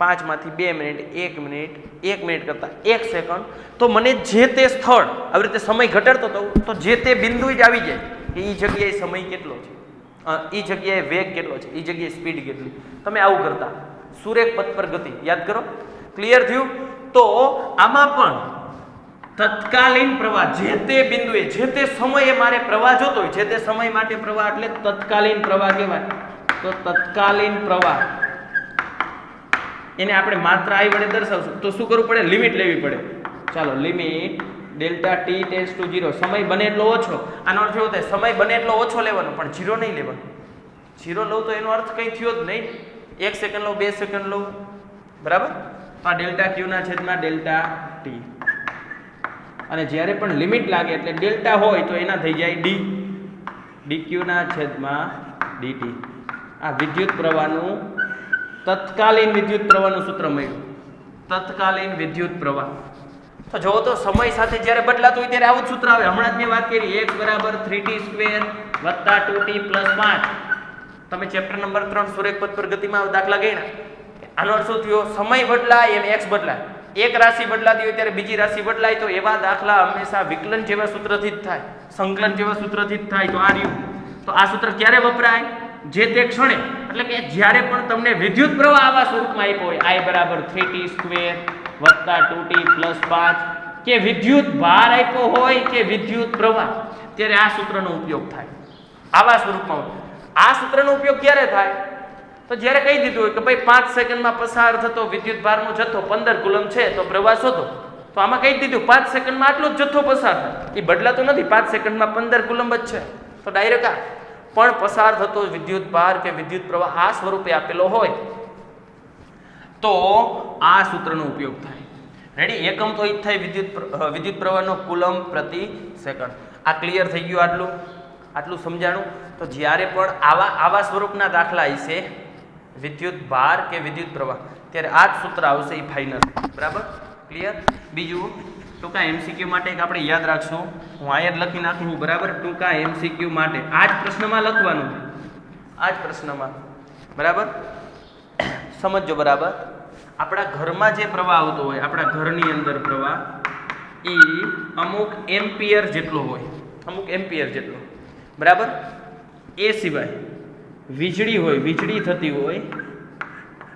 5 માંથી 2 મિનિટ, 1 મિનિટ, 1 મિનિટ કરતાં 1 સેકન્ડ, તો મને જે તે સ્થળ આવી રીતે સમય ઘટાડતો હતો, તો જે તે બિંદુ જ આવી જાય કે એ જગ્યાએ સમય કેટલો છે, એ જગ્યાએ વેગ કેટલો છે, એ જગ્યાએ સ્પીડ કેટલી. તમે આવું કરતા. સુરેખ પથ પર ગતિ યાદ કરો. ક્લિયર થયું? તો આમાં પણ તત્કાલીન પ્રવાહ, જે તે બિંદુએ જે તે સમયે મારે પ્રવાહ જોતો હોય, જે તે સમય માટે પ્રવાહ એટલે તત્કાલીન પ્રવાહ કહેવાય. તો તત્કાલીન પ્રવાહ એને આપણે માત્ર I વડે દર્શાવશું. તો શું કરવું પડે? લિમિટ લેવી પડે. ચાલો, limit delta T tends to 0, સમય બને એટલો ઓછો. આનો અર્થ એવો થાય સમય બને એટલો ઓછો લેવાનો, પણ 0 નહીં લેવાનો. 0 લઉં તો એનો અર્થ કંઈ થયો જ નહીં. 1 સેકન્ડ લઉં, 2 સેકન્ડ લઉં, બરાબર. તો આ ડેલ્ટા ક્યુ ના છેદમાં ડેલ્ટા ટી, અને જ્યારે પણ લિમિટ લાગે એટલે ડેલ્ટા હોય તો એના થઈ જાય ડી, ડીક્યુ ના છેદમાં ડીટી. આ વિદ્યુત પ્રવાહનું તત્કાલીન વિદ્યુત પ્રવાહનું સૂત્ર મળ્યું. તત્કાલીન વિદ્યુત પ્રવાહ. તો જો તો સમય સાથે જ્યારે બદલાતો હોય ત્યારે આવું જ સૂત્ર આવે. હમણાં જ મેં વાત કરી, x બરાબર 3t² વત્તા 2t પ્લસ 5. તમે ચેપ્ટર નંબર 3 સુરેખ પથ પર ગતિમાં દાખલા ગણ્યા. આનો અર્થ શું થયો? સમય બદલાય એમ x બદલાય. એક રાશિ બદલાતી હોય ત્યારે બીજી રાશિ બદલાય, તો એવા દાખલા હંમેશા વિકલન જેવા સૂત્રથી જ થાય, સંકલન જેવા સૂત્રથી જ થાય. તો આ રહ્યું. તો આ સૂત્ર ક્યારે વપરાય? જે તે ક્ષણે, એટલે કે જ્યારે પણ તમને વિદ્યુત પ્રવાહ આવા સ્વરૂપમાં આપ્યો હોય, I બરાબર 3t² વત્તા 2t પ્લસ 5, કે વિદ્યુત ભાર આપ્યો હોય કે વિદ્યુત પ્રવાહ, ત્યારે આ સૂત્રનો ઉપયોગ થાય. આવા સ્વરૂપમાં આ સૂત્રનો ઉપયોગ ક્યારે થાય? તો જ્યારે કહી દીધું હોય કે ભાઈ 5 સેકન્ડમાં પસાર થતો વિદ્યુત ભારનો જથ્થો 15 કુલમ છે, તો પ્રવાહ શોધો. તો આમાં કહી દીધું 5 સેકન્ડમાં આટલો જ જથ્થો પસાર થાય. એ બદલાતો નથી, 5 સેકન્ડમાં 15 કુલમ જ છે. તો ડાયરેક્ટ આ પણ પસાર થતો વિદ્યુત ભાર કે વિદ્યુત પ્રવાહ આ સ્વરૂપે આપેલો હોય તો આ સૂત્રનો ઉપયોગ થાય. રેડી? એકમ તો એ જ થાય વિદ્યુત પ્રવાહનો કુલમ પ્રતિ સેકન્ડ. આ ક્લિયર થઈ ગયું? આટલું સમજાણું? તો જ્યારે પણ આવા સ્વરૂપના દાખલા હશે, વિદ્યુત ભાર કે વિદ્યુત પ્રવાહ, ત્યારે આ જ સૂત્ર આવશે, એ ફાઇનલ. બરાબર? ક્લિયર? બીજું ટૂંકા MCQ માટે એક આપણે યાદ રાખશું. હું અહીંયા જ લખી નાખું. બરાબર? ટૂંકા MCQ માટે આ જ પ્રશ્નમાં લખવાનું છે. આ જ પ્રશ્નમાં. બરાબર? સમજો. બરાબર? આપણા ઘરમાં જે પ્રવાહ આવતો હોય, આપણા ઘરની અંદર પ્રવાહ એ અમુક એમ્પિયર જેટલો હોય, અમુક એમ્પિયર જેટલો. બરાબર? એ સિવાય વીજળી હોય, વીજળી થતી હોય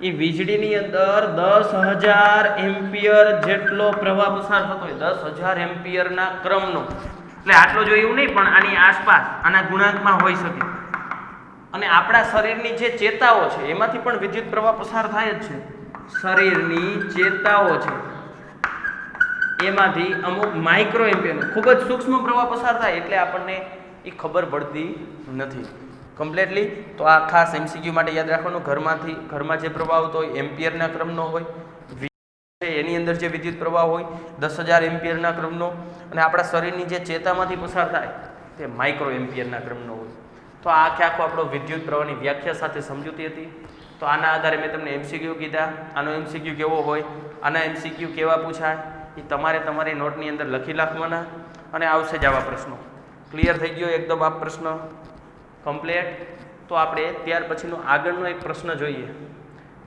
એ વીજળીની અંદર 10,000 એમ્પિયર જેટલો પ્રવાહ પસાર થતો હોય, 10,000 એમ્પિયરના ક્રમનો, એટલે આટલો જો એવું નહીં પણ આની આસપાસ આના ગુણાંકમાં હોઈ શકે. અને આપણા શરીરની જે ચેતાઓ છે એમાંથી પણ વિદ્યુત પ્રવાહ પસાર થાય જ છે. શરીરની ચેતાઓ છે એમાંથી અમુક માઇક્રો એમ્પિયર ખૂબ જ સૂક્ષ્મ પ્રવાહ પસાર થાય, એટલે આપણને એ ખબર પડતી નથી કમ્પ્લીટલી. તો આ ખાસ એમસીક્યુ માટે યાદ રાખવાનું. ઘરમાં જે પ્રવાહ આવતો હોય એમ્પિયરના ક્રમનો હોય, એની અંદર જે વિદ્યુત પ્રવાહ હોય 10,000 એમ્પિયરના ક્રમનો, અને આપણા શરીરની જે ચેતામાંથી પસાર થાય તે માઇક્રો એમ્પિયરના ક્રમનો હોય. તો આ આખો આપણો વિદ્યુત પ્રવાહની વ્યાખ્યા સાથે સમજૂતી હતી. તો આના આધારે મેં તમને એમસીક્યુ કીધા. આનો એમસીક્યુ કેવો હોય, આના એમસીક્યુ કેવા પૂછાય એ તમારે તમારી નોટની અંદર લખી નાખવાના, અને આવશે જ આવા પ્રશ્નો. ક્લિયર થઈ ગયો એકદમ આ પ્રશ્ન કમ્પ્લીટ? તો આપણે ત્યાર પછીનો આગળનો એક પ્રશ્ન જોઈએ.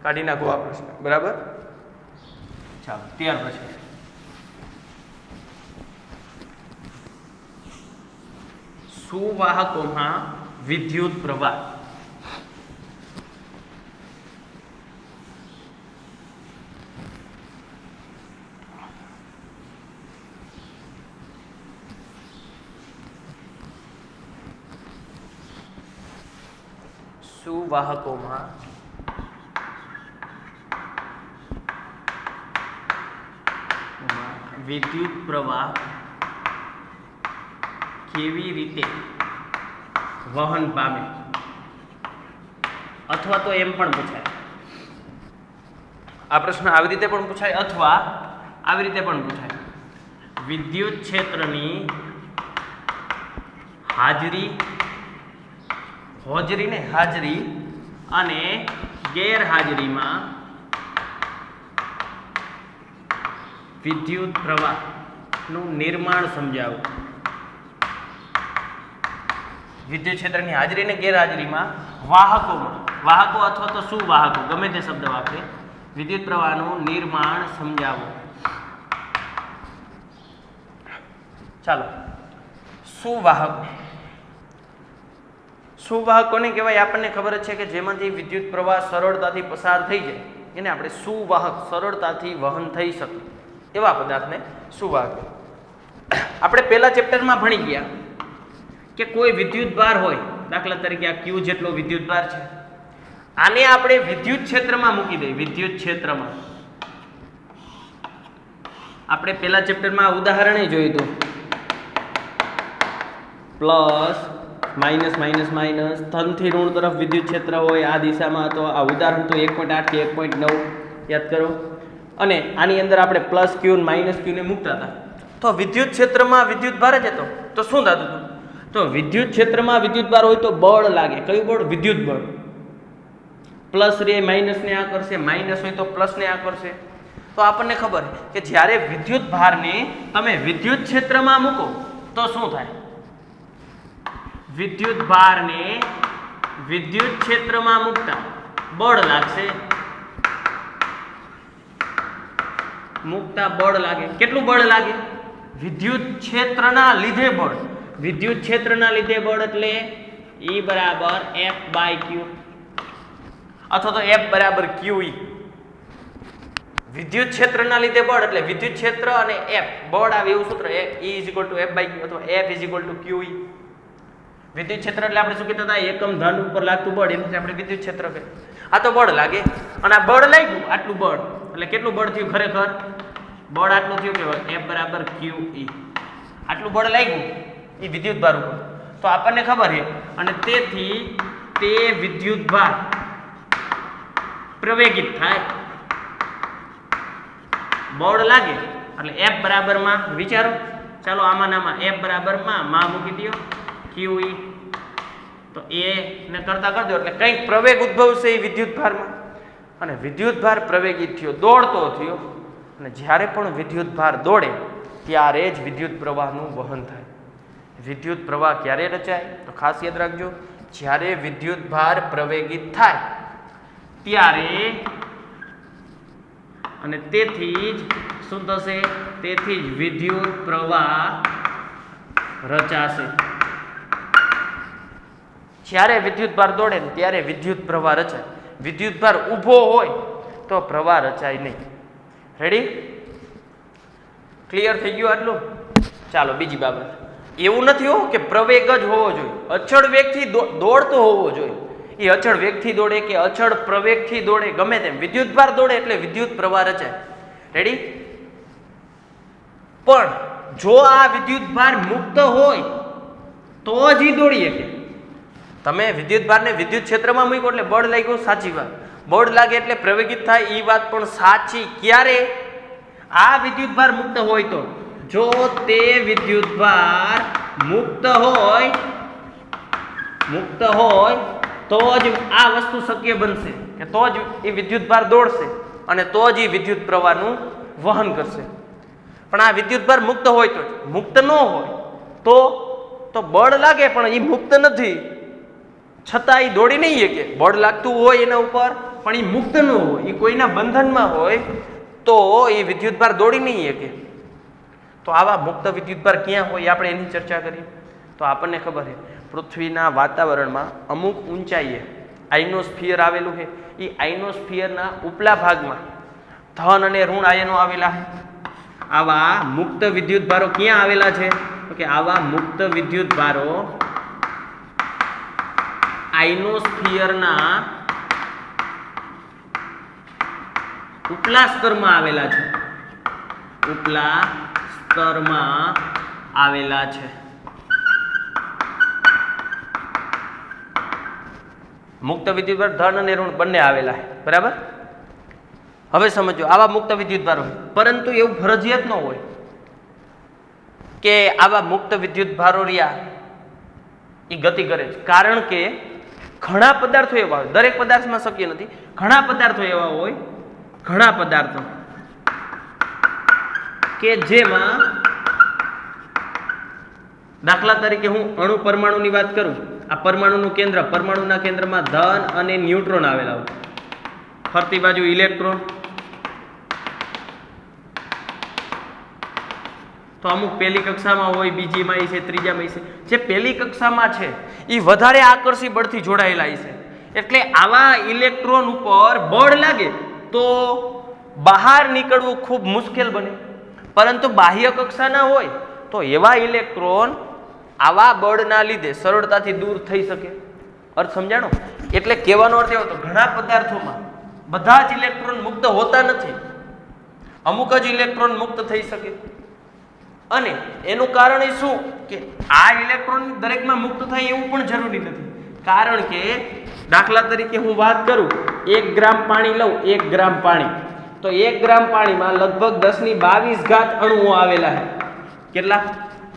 કાઢી નાખો આ પ્રશ્ન, બરાબર? ચાલો ત્યાર પછી સુવાહકોમાં વિદ્યુત પ્રવાહ. સુવાહકોમાં વિદ્યુત પ્રવાહ કેવી રીતે વહન પામે, અથવા તો એમ પણ પૂછાય. આ પ્રશ્ન આવી રીતે પણ પૂછાય અથવા આવી રીતે પણ પૂછાય. વિદ્યુત ક્ષેત્રની હાજરી અને ગેરહાજરીમાં વિદ્યુત પ્રવાહનું નિર્માણ સમજાવો. વિદ્યુત ક્ષેત્રની હાજરી અને ગેરહાજરીમાં વાહકો અથવા તો સુવાહકો, ગમે તે શબ્દ વાપરે, વિદ્યુત પ્રવાહનું નિર્માણ સમજાવો. ચાલો, સુવાહકોને કહેવાય, આપણને ખબર જ છે કે જેમાંથી વિદ્યુત પ્રવાહ સરળતાથી પસાર થઈ જાય એને આપણે સુવાહક, સરળતાથી વહન થઈ શકે એવા પદાર્થને સુવાહક. આપણે પહેલા ચેપ્ટરમાં ભણી ગયા કે કોઈ વિદ્યુત ભાર હોય, દાખલા તરીકે આ ક્યુ જેટલો વિદ્યુત ભાર છે, આને આપણે વિદ્યુત ક્ષેત્રમાં મૂકી દઈએ. વિદ્યુત ક્ષેત્રમાં આપણે પહેલા ચેપ્ટરમાં ઉદાહરણ જોયું હતું, પ્લસ માઇનસ માઇનસ માઇનસ, ધનથી ઋણ તરફ વિદ્યુત ક્ષેત્ર હોય આ દિશામાં. તો આ ઉદાહરણ તો 1.8 કે 1.9 યાદ કરો. અને આની અંદર આપણે પ્લસ ક્યુ માઇનસ ક્યુને મૂકતા હતા. તો વિદ્યુત ક્ષેત્રમાં વિદ્યુત ભાર જ હતો. તો શું થતું હતું? તો વિદ્યુત ક્ષેત્રમાં વિદ્યુત ભાર હોય તો બળ લાગે. કયું બળ? વિદ્યુત બળ. પ્લસ રે માઇનસને આ કરશે, માઇનસ હોય તો પ્લસને આ કરશે. તો આપણને ખબર કે જ્યારે વિદ્યુત ભારને તમે વિદ્યુત ક્ષેત્રમાં મૂકો તો શું થાય? વિદ્યુત ભારને વિદ્યુત ક્ષેત્રમાં મૂકતા બળ લાગશે. મૂકતા બળ લાગે. કેટલું બળ લાગે? વિદ્યુત ક્ષેત્રના લીધે બળ. વિદ્યુત ક્ષેત્રના લીધે બળ એટલે E બરાબર F/Q અથવા તો F બરાબર QE. વિદ્યુત ક્ષેત્રના લીધે બળ એટલે વિદ્યુત ક્ષેત્ર અને F બળ આવે એવું સૂત્ર, E = F/Q અથવા F = QE. વિદ્યુત ક્ષેત્ર એટલે આપણે શું કહેતા હતા? એકમ ધન ઉપર લાગતું બળ, એને આપણે વિદ્યુત ક્ષેત્ર કહીએ. આ તો બળ લાગે અને આ બળ લાગ્યું, આટલું બળ એટલે કેટલું બળ થયું? ખરેખર બળ આટલું થયું કે F બરાબર QE. આટલું બળ લાગ્યું એ વિદ્યુત ભાર ઉપર. તો આપણને ખબર છે, અને તેથી તે વિદ્યુત ભાર પ્રવેગિત થાય. બળ લાગે એટલે F બરાબરમાં વિચારો. ચાલો આમાં F બરાબરમાં મૂકી દો QE. તો એ ને કરતા કરી દો એટલે કંઈક પ્રવેગ ઉદ્ભવશે એ વિદ્યુત ભારમાં. અને વિદ્યુત ભાર પ્રવેગિત થયો, દોડતો થયો. અને જ્યારે પણ વિદ્યુત ભાર દોડે ત્યારે જ વિદ્યુત પ્રવાહનું વહન થાય. વિદ્યુત પ્રવાહ ક્યારે રચાય? તો ખાસ યાદ રાખજો, જ્યારે વિદ્યુત ભાર પ્રવેગિત થાય ત્યારે. અને તેથી જ શું થશે? તેથી જ વિદ્યુત પ્રવાહ રચાશે. જ્યારે વિદ્યુત ભાર દોડે ને ત્યારે વિદ્યુત પ્રવાહ રચાય. વિદ્યુતભાર ઊભો હોય તો પ્રવાહ રચાય નહીં. રેડી? ક્લિયર થઈ ગયું આટલું? ચાલો બીજી બાબત. એવું નથી હો કે પ્રવેગ જ હોવો જોઈએ, અચળ વેગથી દોડતો હોવો જોઈએ. એ અચળ વેગથી દોડે કે અચળ પ્રવેગથી દોડે, ગમે તેમ વિદ્યુતભાર દોડે એટલે વિદ્યુત પ્રવાહ રચાય. રેડી? પણ જો આ વિદ્યુતભાર મુક્ત હોય તો જ ઈ દોડી શકે. તમે વિદ્યુતભારને વિદ્યુત ક્ષેત્રમાં મૂક્યો એટલે બળ લાગ્યું, સાચી વાત. બળ લાગે એટલે પ્રવેગિત થાય, એ વાત પણ સાચી. ક્યારે? આ વિદ્યુતભાર મુક્ત હોય તો. જો તે વિદ્યુતભાર મુક્ત હોય તો જ આ વસ્તુ શક્ય બનશે, કે તો જ એ વિદ્યુતભાર દોડશે અને તો જ એ વિદ્યુત પ્રવાહનું વહન કરશે. પણ આ વિદ્યુતભાર મુક્ત હોય તો, મુક્ત ન હોય તો બળ લાગે પણ એ મુક્ત નથી, છતાં એ દોડી નહીં શકે. બળ લાગતું હોય એના ઉપર પણ એ મુક્ત ન હોય, એ કોઈના બંધનમાં હોય તો એ વિદ્યુતભાર દોડી નહીં શકે. તો આવા મુક્ત વિદ્યુતભાર ક્યાં હોય આપણે એની ચર્ચા કરીએ. તો આપણને ખબર છે પૃથ્વીના વાતાવરણમાં અમુક ઊંચાઈએ આઇનોસ્ફિયર આવેલું છે. એ આઇનોસ્ફિયરના ઉપલા ભાગમાં ધન અને ઋણ આયનો આવેલા છે. આવા મુક્ત વિદ્યુતભારો ક્યાં આવેલા છે? તો કે આવા મુક્ત વિદ્યુતભારો આઇનોસ્ફિયરના ઉપલા સ્તરમાં આવેલા છે. ઉપલા સ્તરમાં આવેલા છે. મુક્ત વિદ્યુતભાર ધન અને ઋણ બંને આવેલા છે. બરાબર? હવે સમજો, આવા મુક્ત વિદ્યુતભાર હોય, પરંતુ એવું ફરજિયાત ન હોય કે આવા મુક્ત વિદ્યુતભારો રહ્યા એ ગતિ કરે છે. કારણ કે ઘણા પદાર્થો એવા હોય, દરેક પદાર્થમાં શક્ય નથી, ઘણા પદાર્થો એવા હોય, ઘણા પદાર્થો કે જેમાં, દાખલા તરીકે હું અણુ પરમાણુની વાત કરું, આ પરમાણુનું કેન્દ્ર, પરમાણુના કેન્દ્રમાં ધન અને ન્યુટ્રોન આવેલા હોય, ફરતી બાજુ ઇલેક્ટ્રોન. તો અમુક પહેલી કક્ષામાં હોય, બીજીમાં છે, ત્રીજામાં છે. જે પહેલી કક્ષામાં છે એ વધારે આકર્ષી બળથી જોડાયેલા છે. એટલે આવા ઇલેક્ટ્રોન ઉપર બળ લાગે તો બહાર નીકળવું ખૂબ મુશ્કેલ બને. પરંતુ બાહ્ય કક્ષાના હોય તો એવા ઇલેક્ટ્રોન આવા બળના લીધે સરળતાથી દૂર થઈ શકે. અર્થ સમજાણો? એટલે કહેવાનો અર્થ એવો, તો ઘણા પદાર્થોમાં બધા જ ઇલેક્ટ્રોન મુક્ત હોતા નથી, અમુક જ ઇલેક્ટ્રોન મુક્ત થઈ શકે. અને એનું કારણ એ શું કે આ ઇલેક્ટ્રોન દરેકમાં મુક્ત થાય એવું પણ જરૂરી નથી. કારણ કે દાખલા તરીકે હું વાત કરું, 1 ગ્રામ પાણી લઉં, 1 ગ્રામ પાણી, તો 1 ગ્રામ પાણીમાં લગભગ 1022 અણુઓ આવેલા છે. કેટલા?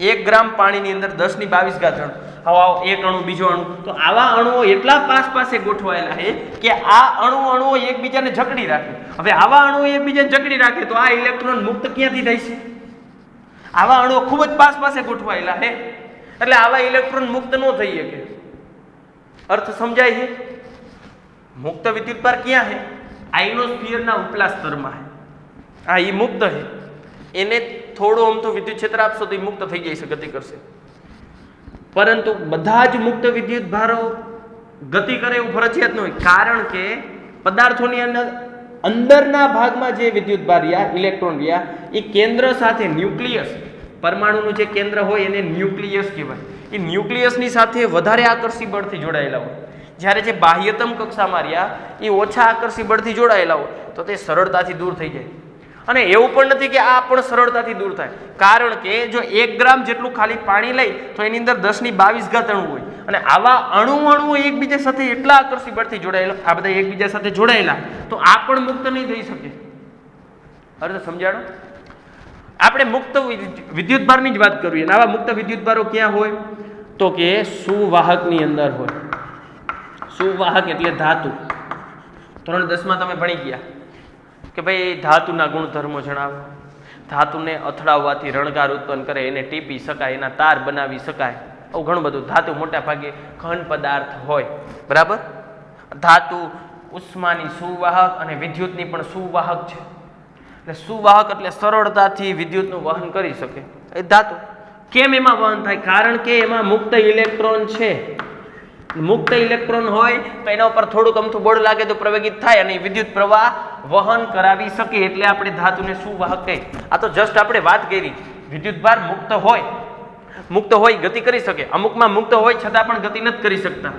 1 ગ્રામ પાણીની અંદર 1022 અણુ. હવે એક અણુ, બીજો અણુ, તો આવા અણુઓ એટલા પાસે ગોઠવાયેલા છે કે આ અણુઓ એકબીજાને જકડી રાખે. હવે આવા અણુઓ એકબીજાને જકડી રાખે તો આ ઇલેક્ટ્રોન મુક્ત ક્યાંથી થાય છે? આવા અણુઓ ખૂબ જ પાસે ગોઠવાયેલા છે, એટલે આવા ઇલેક્ટ્રોન મુક્ત ન થઈ શકે. અર્થ સમજાય છે? મુક્ત વિદ્યુતભાર ક્યાં છે? આઇનોસ્ફિયરના ઉપલા સ્તરમાં છે. આ એ મુક્ત છે. એને થોડું આમ તો વિદ્યુત ક્ષેત્ર આપશો તો એ મુક્ત થઈ જાય છે, ગતિ કરશે. પરંતુ બધા જ મુક્ત વિદ્યુતભારો ગતિ કરે એવું ફરજિયાત ન હોય. કારણ કે પદાર્થોની અંદરના ભાગમાં જે વિદ્યુતભાર રહ્યા, ઇલેક્ટ્રોન રહ્યા, એ કેન્દ્ર સાથે ન્યુક્લિયસ, પરમાણુનું જે કેન્દ્ર હોય એને ન્યુક્લિયસ કહેવાય. એ ન્યુક્લિયસની સાથે વધારે આકર્ષી બળથી જોડાયેલા હોય. જ્યારે જે બાહ્યતમ કક્ષામાં રહ્યા એ ઓછા આકર્ષી બળથી જોડાયેલા હોય તો તે સરળતાથી દૂર થઈ જાય. અને એવું પણ નથી કે આ પણ સરળતાથી દૂર થાય. કારણ કે જો 1 ગ્રામ જેટલું ખાલી પાણી લઈ તો એની અંદર 1022 અણુ હોય, અને આવા અણુઓ એકબીજા સાથે એટલા આકર્ષી બળથી જોડાયેલા, આ બધા એકબીજા સાથે જોડાયેલા, તો આ પણ મુક્ત નહીં થઈ શકે. અર્થ સમજાણો? આપણે મુક્ત વિદ્યુતભારની જ વાત કરીએ. આવા મુક્ત વિદ્યુતભારો ક્યાં હોય? તો કે સુવાહકની અંદર હોય. સુવાહક એટલે ધાતુ. ધોરણ 10માં તમે ભણી ગયા કે ભાઈ ધાતુના ગુણધર્મો જણાવો. ધાતુને અથડાવવાથી રણકાર ઉત્પન્ન કરે, એને ટીપી શકાય, એના તાર બનાવી શકાય, આવું ઘણું બધું. ધાતુ મોટા ભાગે ઘન પદાર્થ હોય. બરાબર? ધાતુ ઉષ્માની સુવાહક અને વિદ્યુતની પણ સુવાહક છે. એટલે સુવાહક એટલે સરળતાથી વિદ્યુતનું વહન કરી શકે એ ધાતુ. કેમ એમાં વહન થાય? કારણ કે એમાં મુક્ત ઇલેક્ટ્રોન છે. મુક્ત ઇલેક્ટ્રોન હોય તો એના ઉપર થોડુંક અમથું બળ લાગે તો પ્રવેગિત થાય અને વિદ્યુત પ્રવાહ વહન કરાવી શકે, એટલે આપણે ધાતુને સુવાહક કહીએ. આ તો જસ્ટ આપણે વાત કરી. વિદ્યુતભાર મુક્ત હોય ગતિ કરી શકે, અમુકમાં મુક્ત હોય છતાં પણ ગતિ નથી કરી શકતા.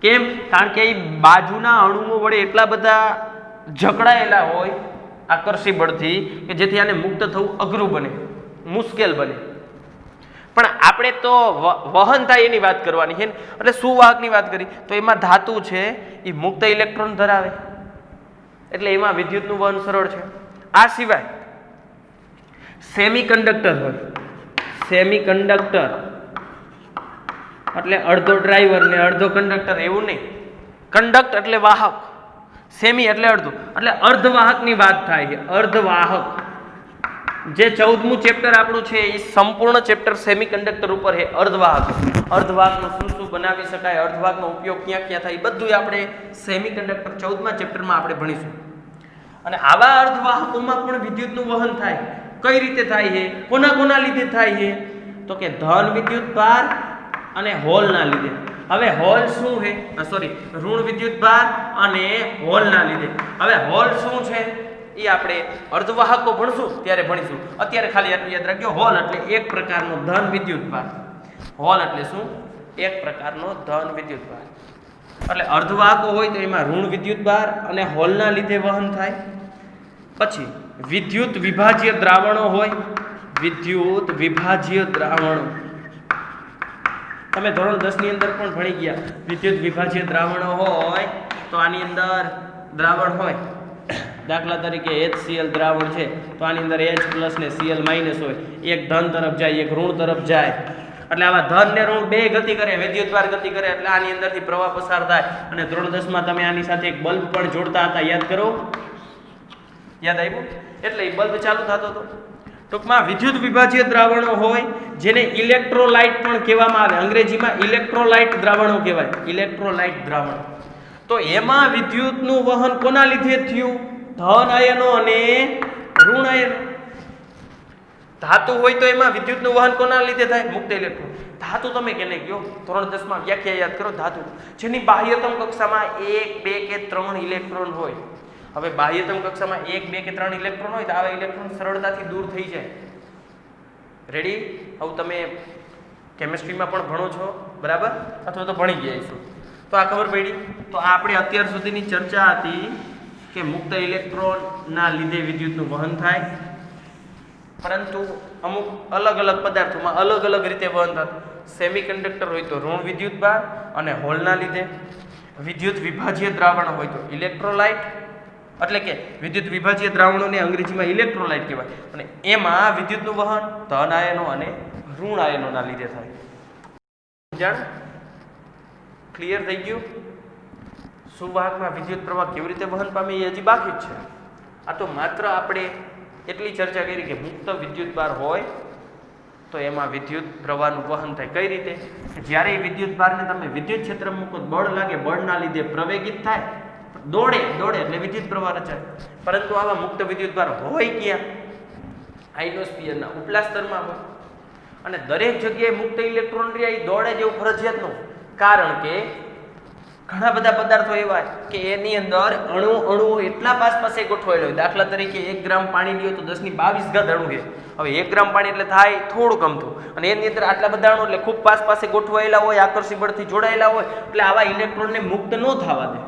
કેમ? કારણ કે એ બાજુના અણુઓ વડે એટલા બધા જકડાયેલા હોય આકર્ષી બળથી કે જેથી આને મુક્ત થવું અઘરું બને, મુશ્કેલ બને. પણ આપણે તો વહન થાય એની વાત કરવાની છે ને, એટલે સુવાહકની વાત કરી તો એમાં ધાતુ છે એ મુક્ત ઇલેક્ટ્રોન ધરાવે, એટલે એમાં વિદ્યુતનું વહન સરળ છે. આ સિવાય સેમિકન્ડક્ટર હોય, સેમિકન્ડક્ટર એટલે અડધો ડ્રાઈવર ને અડધો કંડક્ટર, એવું નહીં. કંડક્ટ એટલે વાહક, સેમી એટલે અડધું, એટલે અર્ધવાહકની વાત થાય છે. અર્ધવાહક જે 14મું ચેપ્ટર આપણું છે એ સંપૂર્ણ ચેપ્ટર સેમિકન્ડક્ટર ઉપર છે. અર્ધવાહકનું શું બનાવી શકાય, અર્ધવાહકનો ઉપયોગ ક્યાં ક્યાં થાય, એ બધું આપણે સેમિકન્ડક્ટર 14મા ચેપ્ટરમાં આપણે ભણીશું. અને આવા અર્ધવાહકોમાં પણ વિદ્યુતનું વહન થાય. કઈ રીતે થાય છે, કોના લીધે થાય છે? તો કે ધન વિદ્યુતભાર અને હોલના લીધે. હવે હોલ શું છે? ઋણ વિદ્યુતભાર અને હોલના લીધે. હવે હોલ શું છે એ આપણે અર્ધવાહકો ભણશું ત્યારે ભણીશું. અત્યારે ખાલી આટલું યાદ રાખજો, હોલ એટલે એક પ્રકારનો ધન વિદ્યુતભાર. હોલ એટલે શું? એક પ્રકારનો ધન વિદ્યુતભાર. એટલે અર્ધવાહકો હોય તો એમાં ઋણ વિદ્યુતભાર અને હોલના લીધે વહન થાય. પછી વિદ્યુત વિભાજ્ય દ્રાવણો હોય, વિદ્યુત વિભાજ્ય દ્રાવણો તમે ધોરણ 10 ની અંદર પણ ભણી ગયા. વિદ્યુત વિભાજ્ય દ્રાવણો હોય તો આની અંદર દ્રાવણ હોય, દાખલા તરીકે HCl દ્રાવણ છે તો આની અંદર H+ ને Cl- હોય. એક ધન તરફ જાય, એક ઋણ તરફ જાય. એટલે આવા ધન ને ઋણ બે ગતિ કરે, વિદ્યુતભાર ગતિ કરે, એટલે આની અંદરથી પ્રવાહ પસાર થાય. અને ધોરણ 10 માં તમે આની સાથે એક બલ્બ પણ જોડતા હતા, યાદ કરો? યાદ આવ્યું? એટલે એ બલ્બ ચાલુ થતો હતો. ટૂંકમાં વિદ્યુત વિભાજ્ય દ્રાવણો હોય જેને ઇલેક્ટ્રોલાઇટ પણ કહેવામાં આવે, અંગ્રેજીમાં ઇલેક્ટ્રોલાઇટ દ્રાવણો કહેવાય, ઇલેક્ટ્રોલાઇટ દ્રાવણો. તો એમાં વિદ્યુતનું વહન કોના લીધે થયું? ધન આયનો અને ઋણ આયનો. ધાતુ હોય તો એમાં વિદ્યુતનું વહન કોના લીધે થાય? મુક્ત ઇલેક્ટ્રોન. ધાતુ તમે કેને કયો? ધોરણ 10 માં વ્યાખ્યા યાદ કરો. ધાતુ જેની બાહ્યતમ કક્ષામાં 1, 2 કે 3 ઇલેક્ટ્રોન હોય. હવે બાહ્યતમ કક્ષામાં 1, 2 કે 3 ઇલેક્ટ્રોન હોય તો આવા ઇલેક્ટ્રોન સરળતાથી દૂર થઈ જાય. રેડી? હવે તમે કેમિસ્ટ્રીમાં પણ ભણો છો, બરાબર? અથવા તો ભણી ગયા છો તો આ ખબર પડી. તો આ આપણે અત્યાર સુધીની ચર્ચા હતી કે મુક્ત ઇલેક્ટ્રોનના લીધે વિદ્યુતનું વહન થાય, પરંતુ અમુક અલગ અલગ પદાર્થોમાં અલગ અલગ રીતે વહન થતું. સેમિકન્ડક્ટર હોય તો ઋણ વિદ્યુતભાર અને હોલના લીધે, વિદ્યુત વિભાજ્ય દ્રાવણ હોય તો ઇલેક્ટ્રોલાઇટ, એટલે કે વિદ્યુત વિભાજ્ય દ્રાવણોને અંગ્રેજીમાં ઇલેક્ટ્રોલાઇટ કહેવાય. અને એમાં વિદ્યુતનું વહન ધન આયનો અને ઋણ આયનોના લીધે થાય. જાણ ક્લિયર થઈ ગયું? સુવાહકમાં વિદ્યુત પ્રવાહ કેવી રીતે વહન પામે એ હજી બાકી જ છે. આ તો માત્ર આપણે એટલી ચર્ચા કરી કે મુક્ત વિદ્યુતભાર હોય તો એમાં વિદ્યુત પ્રવાહનું વહન થાય. કઈ રીતે? જ્યારે એ વિદ્યુતભારને તમે વિદ્યુત ક્ષેત્ર મૂકો, બળ લાગે, બળના લીધે પ્રવેગિત થાય, દોડે એટલે વિદ્યુત પ્રવાહ રચાય. પરંતુ આવા મુક્ત વિદ્યુતભાર હોય ક્યાં? આઇનોસ્ફિયરના ઉપલા સ્તરમાં હોય. અને દરેક જગ્યાએ મુક્ત ઇલેક્ટ્રોન રહ્યા એ દોડે જેવું ફરજિયાત ન. કારણ કે ઘણા બધા પદાર્થો એવા કે એની અંદર અણુ એટલા પાસે ગોઠવાયેલો હોય. દાખલા તરીકે 1 ગ્રામ પાણી લ્યો તો 1022 ઘાત અણુ છે. હવે 1 ગ્રામ પાણી એટલે થાય થોડુંક અમથું, અને એની અંદર આટલા બધા અણુ એટલે ખૂબ પાસે ગોઠવાયેલા હોય, આકર્ષી બળથી જોડાયેલા હોય, એટલે આવા ઇલેક્ટ્રોનને મુક્ત ન થવા દે.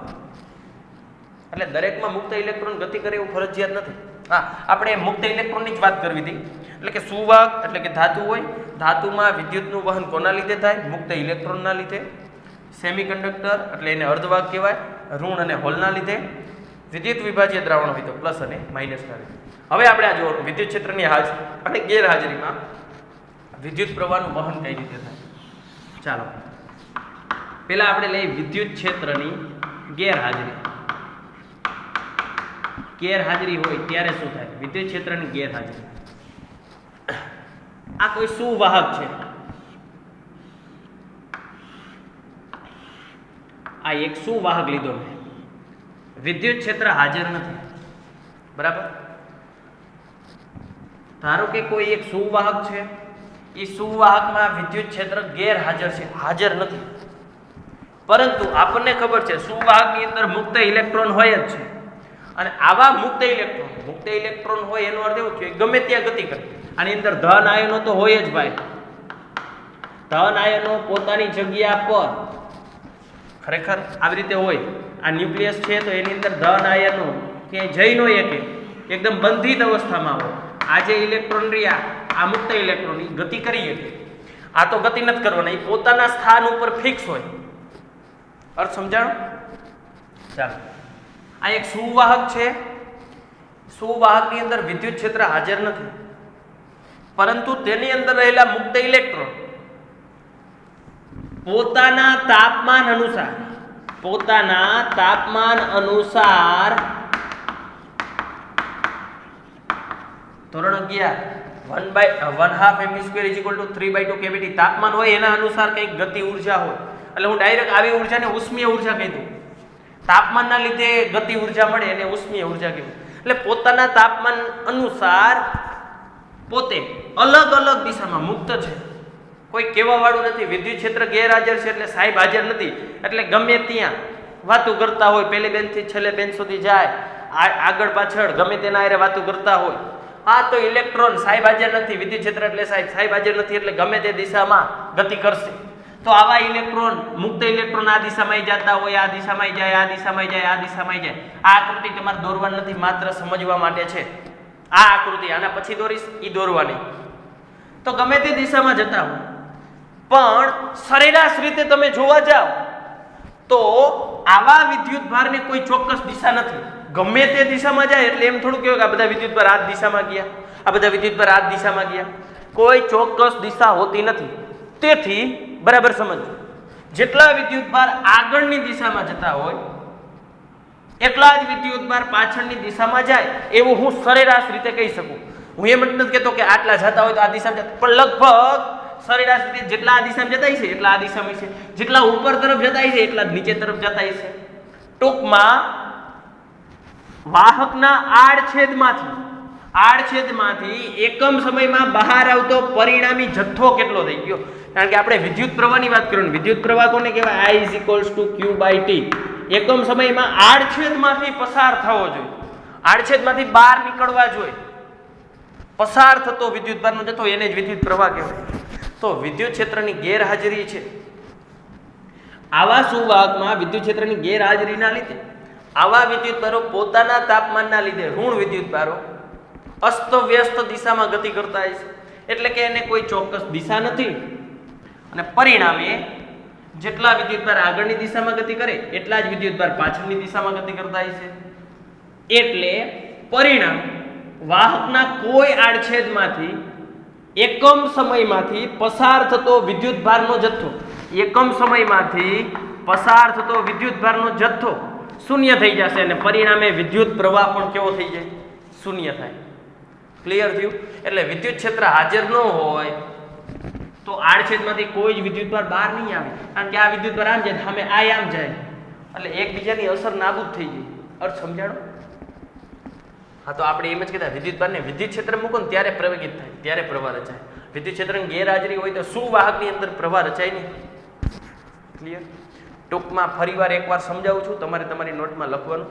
એટલે દરેકમાં મુક્ત ઇલેક્ટ્રોન ગતિ કરે એવું ફરજિયાત નથી. હા, આપણે મુક્ત ઇલેક્ટ્રોનની જ વાત કરવી હતી. એટલે કે સુવાહક એટલે કે ધાતુ હોય, ધાતુમાં વિદ્યુતનું વહન કોના લીધે થાય? મુક્ત ઇલેક્ટ્રોનના લીધે. સેમિકન્ડક્ટર એટલે એને અર્ધવાહક કહેવાય, ઋણ અને હોલના લીધે. વિદ્યુત વિભાજ્ય દ્રાવણ હોય તો પ્લસ અને માઇનસના લીધે. હવે આપણે આ જોવાનું વિદ્યુત ક્ષેત્રની હાજરી અને ગેરહાજરીમાં વિદ્યુત પ્રવાહનું વહન કઈ રીતે થાય. ચાલો પહેલા આપણે લઈએ વિદ્યુત ક્ષેત્રની ગેરહાજરી. ગેરહાજરી હોય ત્યારે શું થાય? વિદ્યુત ક્ષેત્રની ગેરહાજરી. આ કોઈ સુવાહક છે, આ એક સુવાહક લીધો મેં, વિદ્યુત ક્ષેત્ર હાજર નથી, બરાબર? ધારો કે કોઈ એક સુવાહક છે, એ સુવાહકમાં વિદ્યુત ક્ષેત્ર ગેરહાજર છે, હાજર નથી. પરંતુ આપણને ખબર છે સુવાહકની અંદર મુક્ત ઇલેક્ટ્રોન હોય જ છે, અને આવા મુક્ત ઇલેક્ટ્રોન હોય એનો અર્થ એવું છે ગમે ત્યાં ગતિ કરે. આની અંદર ધન આયનો તો હોય જ ભાઈ. ધન આયનો પોતાની જગ્યા પર ખરેખર આવી રીતે હોય. આ ન્યુક્લિયસ છે તો એની અંદર ધન આયનો ક્યાંય જઈ ન શકે, એકદમ બંધિત અવસ્થામાં હોય. આ જે ઇલેક્ટ્રોન રહ્યા, આ મુક્ત ઇલેક્ટ્રોન ગતિ કરી શકે. આ તો ગતિ નથી કરવાના, એ પોતાના સ્થાન ઉપર ફિક્સ હોય. અર્થ સમજાણો? ચાલો, આ એક સુવાહક છે. સુવાહકની અંદર વિદ્યુત ક્ષેત્ર હાજર નથી, પરંતુ તેની અંદર રહેલા મુક્ત ઇલેક્ટ્રોન પોતાના તાપમાન અનુસાર ધોરણ 11 1/2 mv² = 3/2 કેવીટી તાપમાન હોય એના અનુસાર કંઈક ગતિ ઉર્જા હોય. એટલે હું ડાયરેક્ટ આવી ઉર્જાને ઉષ્મીય ઉર્જા કહી દઉં. તાપમાનના લીધે ગતિ ઉર્જા મળે એને ઉષ્મીય ઉર્જા કહેવાય. એટલે પોતાના તાપમાન અનુસાર પોતે અલગ અલગ દિશામાં મુક્ત છે, કોઈ કહેવા વાળું નથી. વિદ્યુત ક્ષેત્ર ગેરહાજર છે એટલે સાહેબ હાજર નથી, એટલે ગમે ત્યાં વાતો કરતા હોય, પહેલી બેન્ચથી છેલ્લે બેન્ચ સુધી જાય, આગળ પાછળ ગમે તેના હારે વાતો કરતા હોય. આ તો ઇલેક્ટ્રોન સાહેબ હાજર નથી, વિદ્યુત ક્ષેત્ર એટલે સાહેબ હાજર નથી, એટલે ગમે તે દિશામાં ગતિ કરશે. તો આવા ઇલેક્ટ્રોન, મુક્ત ઇલેક્ટ્રોન આ દિશામાં જતા હોય, આ દિશામાં જાય, આ દિશામાં જાય, આ દિશામાં જાય. આ આકૃતિ તમારે દોરવાની નથી, માત્ર સમજવા માટે છે. આ આકૃતિ આના પછી દોરીશ, ઈ દોરવાની. તો ગમે તે દિશામાં જતા હોય, પણ સરેરાશ રીતે તમે જોવા જાઓ તો આવા વિદ્યુત ભારને કોઈ ચોક્કસ દિશા નથી. ગમે તે દિશામાં જાય એટલે એમ થોડું કહેવાય કે આ બધા વિદ્યુત ભાર આ દિશામાં ગયા, આ બધા વિદ્યુત ભાર આ દિશામાં ગયા. કોઈ ચોક્કસ દિશા હોતી નથી. તેથી બરાબર સમજો, જેટલા વિદ્યુત ભાર આગળની દિશામાં જતા હોય એટલા જ વિદ્યુત ભાર પાછળની દિશામાં જાય, એવું હું સરેરાશ રીતે કહી શકું. હું એમ જ નથી કહેતો કે આટલા જતા હોય તો આ દિશામાં જતા, પણ લગભગ સરેરાશ રીતે જેટલા આ દિશામાં જતા છે એટલા આ દિશામાં છે, જેટલા ઉપર તરફ જતા છે એટલા જ નીચે તરફ જતા છે. ટૂંકમાં વાહકના આડછેદમાંથી એકમ સમયમાં બહાર આવતો પરિણામી જથ્થો કેટલો થઈ ગયો? કારણ કે આપણે વિદ્યુત પ્રવાહની વાત કરવાની. વિદ્યુત પ્રવાહ કોને કહેવાય? I = Q/T. એકમ સમયમાં આડછેદમાંથી પસાર થવો જોઈએ, આડછેદમાંથી બહાર નીકળવા જોઈએ, પસાર થતો વિદ્યુતભારનો જથ્થો, એને જ વિદ્યુત પ્રવાહ કહેવાય. તો વિદ્યુત ક્ષેત્રની ગેરહાજરી છે. આવા સુવાહકમાં વિદ્યુત ક્ષેત્રની ગેરહાજરીના લીધે આવા વિદ્યુતભારો પોતાના તાપમાનના લીધે ઋણ વિદ્યુતભારો અસ્તવ્યસ્ત દિશામાં ગતિ કરતા હોય છે. એટલે કે એને કોઈ ચોક્કસ દિશા નથી, અને પરિણામે જેટલા વિદ્યુતભાર આગળની દિશામાં ગતિ કરે એટલા જ વિદ્યુતભાર પાછળની દિશામાં ગતિ કરતા હોય છે. એટલે પરિણામ વાહકના કોઈ આડછેદમાંથી એકમ સમયમાંથી પસાર થતો વિદ્યુતભારનો જથ્થો, એકમ સમયમાંથી પસાર થતો વિદ્યુતભારનો જથ્થો શૂન્ય થઈ જશે, અને પરિણામે વિદ્યુત પ્રવાહ પણ કેવો થઈ જાય? શૂન્ય થાય. ક્લિયર થયું? એટલે વિદ્યુત ક્ષેત્ર હાજર ન હોય તો આડછેદમાંથી કોઈ જ વિદ્યુતભાર બહાર નહીં આવે, કારણ કે આ વિદ્યુતભાર આમ જાય, સામે આ આમ જાય, એટલે એકબીજાની અસર નાબૂદ થઈ જાય. અર્થ સમજાણો? હા, તો આપણે એમ જ કહેતા વિદ્યુતભારને વિદ્યુત ક્ષેત્ર મૂકો ને ત્યારે પ્રવેગિત થાય, ત્યારે પ્રવાહ રચાય. વિદ્યુત ક્ષેત્રની ગેરહાજરી હોય તો સુવાહકની અંદર પ્રવાહ રચાય નહીં. ક્લિયર? ટૂંકમાં ફરીવાર એકવાર સમજાવું છું, તમારે તમારી નોટમાં લખવાનું.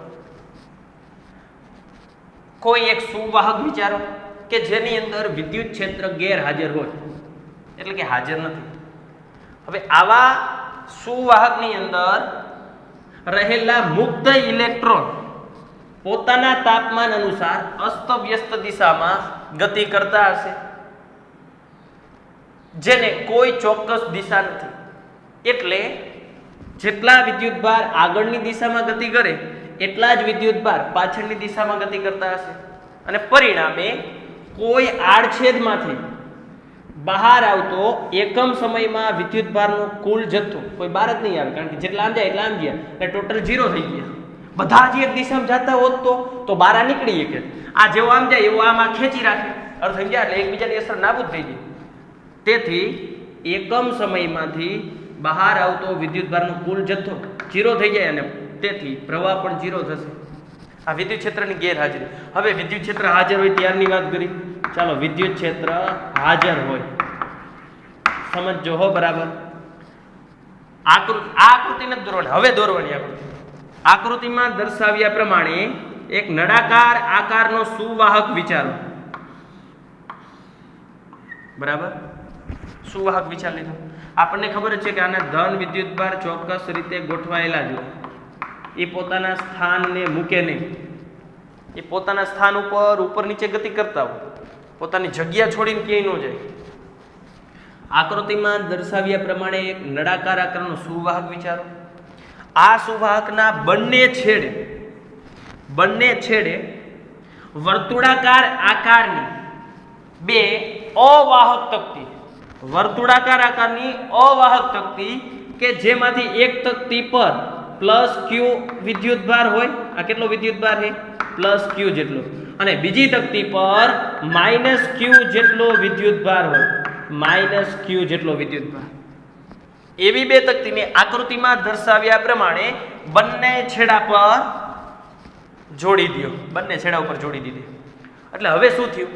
કોઈ એક સુવાહક વિચારો કે જેની અંદર વિદ્યુત ક્ષેત્ર ગેરહાજર હોય, એટલે કે હાજર નથી. હવે આવા સુવાહકની અંદર રહેલા મુક્ત ઇલેક્ટ્રોન પોતાના તાપમાન અનુસાર અસ્તવ્યસ્ત દિશામાં ગતિ કરતા હશે, જેને કોઈ ચોક્કસ દિશા નથી. એટલે જેટલા વિદ્યુતભાર આગળની દિશામાં ગતિ કરે એટલા જ વિદ્યુતભાર પાછળની દિશામાં ગતિ કરતા હશે, અને પરિણામે કોઈ આડછેદમાંથી બહાર આવતો એકમ સમયમાં વિદ્યુતભારનો કુલ જથ્થો કોઈ બહાર જ નહીં આવે, કારણ કે જેટલા આમ જાય એટલા આમ ગયા, એટલે ટોટલ 0 થઈ ગયા. બધા જ એક દિશામાં જતા હોત તો બહાર નીકળી શકે. આ જેવો આમ જાય એવો આમાં ખેંચી રાખે. અર્થ સમજ્યા? એટલે એકબીજાની અસર નાબૂદ થઈ ગઈ. તેથી એકમ સમયમાંથી બહાર આવતો વિદ્યુતભારનો કુલ જથ્થો 0 થઈ જાય, અને તેથી પ્રવાહ પણ 0 થશે. આ વિદ્યુત ક્ષેત્રની ગેરહાજરી. હવે વિદ્યુત ક્ષેત્ર હાજર હોય ત્યારની વાત કરી. ચાલો, વિદ્યુત ક્ષેત્ર હાજર હોય સમજો હો બરાબર. આકૃતિ નથી દોરવાની, હવે દોરવાની આકૃતિ. આકૃતિમાં દર્શાવ્યા પ્રમાણે એક નળાકાર આકારનો સુવાહક વિચારો. બરાબર, સુવાહક વિચાર લીધો. આપણને ખબર છે કે આના ધન વિદ્યુતભાર ચોક્કસ રીતે ગોઠવાયેલા જ હોય. એ પોતાના સ્થાનને મૂકે નહીં. એ પોતાના સ્થાન ઉપર નીચે ગતિ કરતા હોય, પોતાની જગ્યા છોડીને ક્યાંય ન જાય. આકૃતિમાં દર્શાવ્યા પ્રમાણે એક નળાકાર આકારનો સુવાહક વિચારો. આ સુવાહકના બંને છેડે વર્તુળાકાર આકારની બે અવાહક તક્તી, વર્તુળાકાર આકારની અવાહક તક્તી કે જેમાંથી એક તક્તી પર +q વિદ્યુતભાર હોય. આ કેટલો વિદ્યુતભાર છે? +q જેટલો. અને બીજી તક્તી પર -q જેટલો વિદ્યુતભાર હોય, -q જેટલો વિદ્યુતભાર. એવી બે તક્તીને આકૃતિમાં દર્શાવ્યા પ્રમાણે બંને છેડા પર જોડી દો. બંને છેડા ઉપર જોડી દીધી. એટલે હવે શું થયું?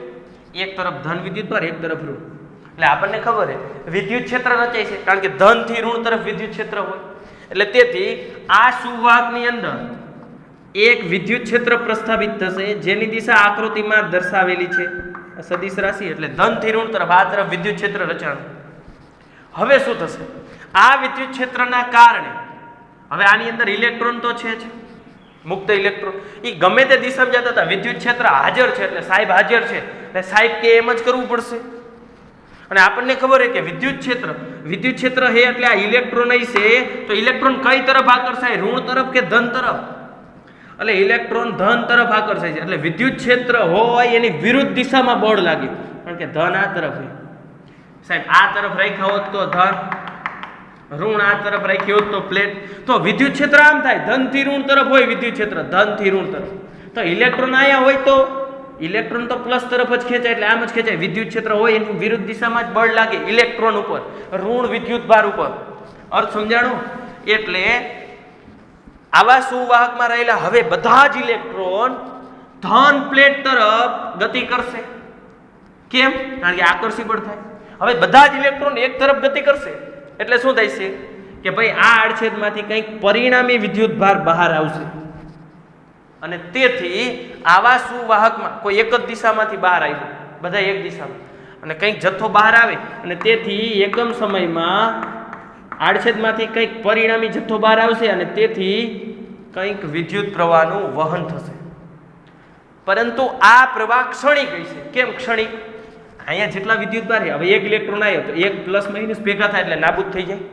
એક તરફ ધન વિદ્યુતભાર, એક તરફ ઋણ. એટલે આપણને ખબર છે વિદ્યુત ક્ષેત્ર રચાય છે કારણ કે ધન થી ઋણ તરફ વિદ્યુત ક્ષેત્ર હોય. એટલે તેથી આ સુવાહકની અંદર એક વિદ્યુત ક્ષેત્ર પ્રસ્થાપિત થશે જેની દિશા આકૃતિમાં દર્શાવેલી છે. સદિશ રાશિ એટલે ધન થી ઋણ તરફ આ તરફ વિદ્યુત ક્ષેત્ર રચાણ. હવે શું થશે? આ વિદ્યુત ક્ષેત્રના કારણે હવે આની અંદર ઇલેક્ટ્રોન તો છે જ, મુક્ત ઇલેક્ટ્રોન. એ ગમે તે દિશામાં જતા હતા, વિદ્યુત ક્ષેત્ર હાજર છે એટલે સાહેબ હાજર છે એટલે સાહેબ કે એમ જ કરવું પડશે. અને આપણને ખબર છે કે વિદ્યુત ક્ષેત્ર છે એટલે આ ઇલેક્ટ્રોન છે, તો ઇલેક્ટ્રોન કઈ તરફ આકર્ષાય? ઋણ તરફ કે ધન તરફ? એટલે ઇલેક્ટ્રોન ધન તરફ આકર્ષાય છે. એટલે વિદ્યુત ક્ષેત્ર હોય એની વિરુદ્ધ દિશામાં બળ લાગે કારણ કે ધન આ તરફ છે. સાહેબ આ તરફ રાખ્યા હોત તો ધન, ઋણ આ તરફ રાખ્યું હોત તો પ્લેટ. તો વિદ્યુત ક્ષેત્ર આમ થાય, ધન થી ઋણ તરફ હોય વિદ્યુત ક્ષેત્ર, ધન થી ઋણ તરફ. તો ઇલેક્ટ્રોન આયા હોય તો ઇલેક્ટ્રોન તો પ્લસ તરફ જ ખેંચાય એટલે આમ જ ખેંચાય. વિદ્યુત ક્ષેત્ર હોય એની વિરુદ્ધ દિશામાં જ બળ લાગે ઇલેક્ટ્રોન ઉપર, ઋણ વિદ્યુત ભાર ઉપર. અર્થ સમજાણો? એટલે આવા સુવાહકમાં રહેલા હવે બધા જ ઇલેક્ટ્રોન ધન પ્લેટ તરફ ગતિ કરશે. કેમ? કારણ કે આકર્ષી બળ થાય. હવે બધા જ ઇલેક્ટ્રોન એક તરફ ગતિ કરશે એટલે શું થાય છે કે ભાઈ આ આડછેદમાંથી કંઈક પરિણામી વિદ્યુત ભાર બહાર આવશે. અને તેથી આવા સુવાહકમાં કોઈ એક જ દિશામાંથી બહાર આવ્યું, બધા એક દિશામાં, અને કંઈક જથ્થો બહાર આવે અને તેથી એકમ સમયમાં આડછેદમાંથી કંઈક પરિણામી જથ્થો બહાર આવશે અને તેથી કંઈક વિદ્યુત પ્રવાહનું વહન થશે. પરંતુ આ પ્રવાહ ક્ષણિક હશે. કેમ ક્ષણિક? અહીંયા જેટલા વિદ્યુત ભાર છે, હવે એક ઇલેક્ટ્રોન આવ્યો તો એક પ્લસ માઇનસ ભેગા થાય એટલે નાબૂદ થઈ જાય.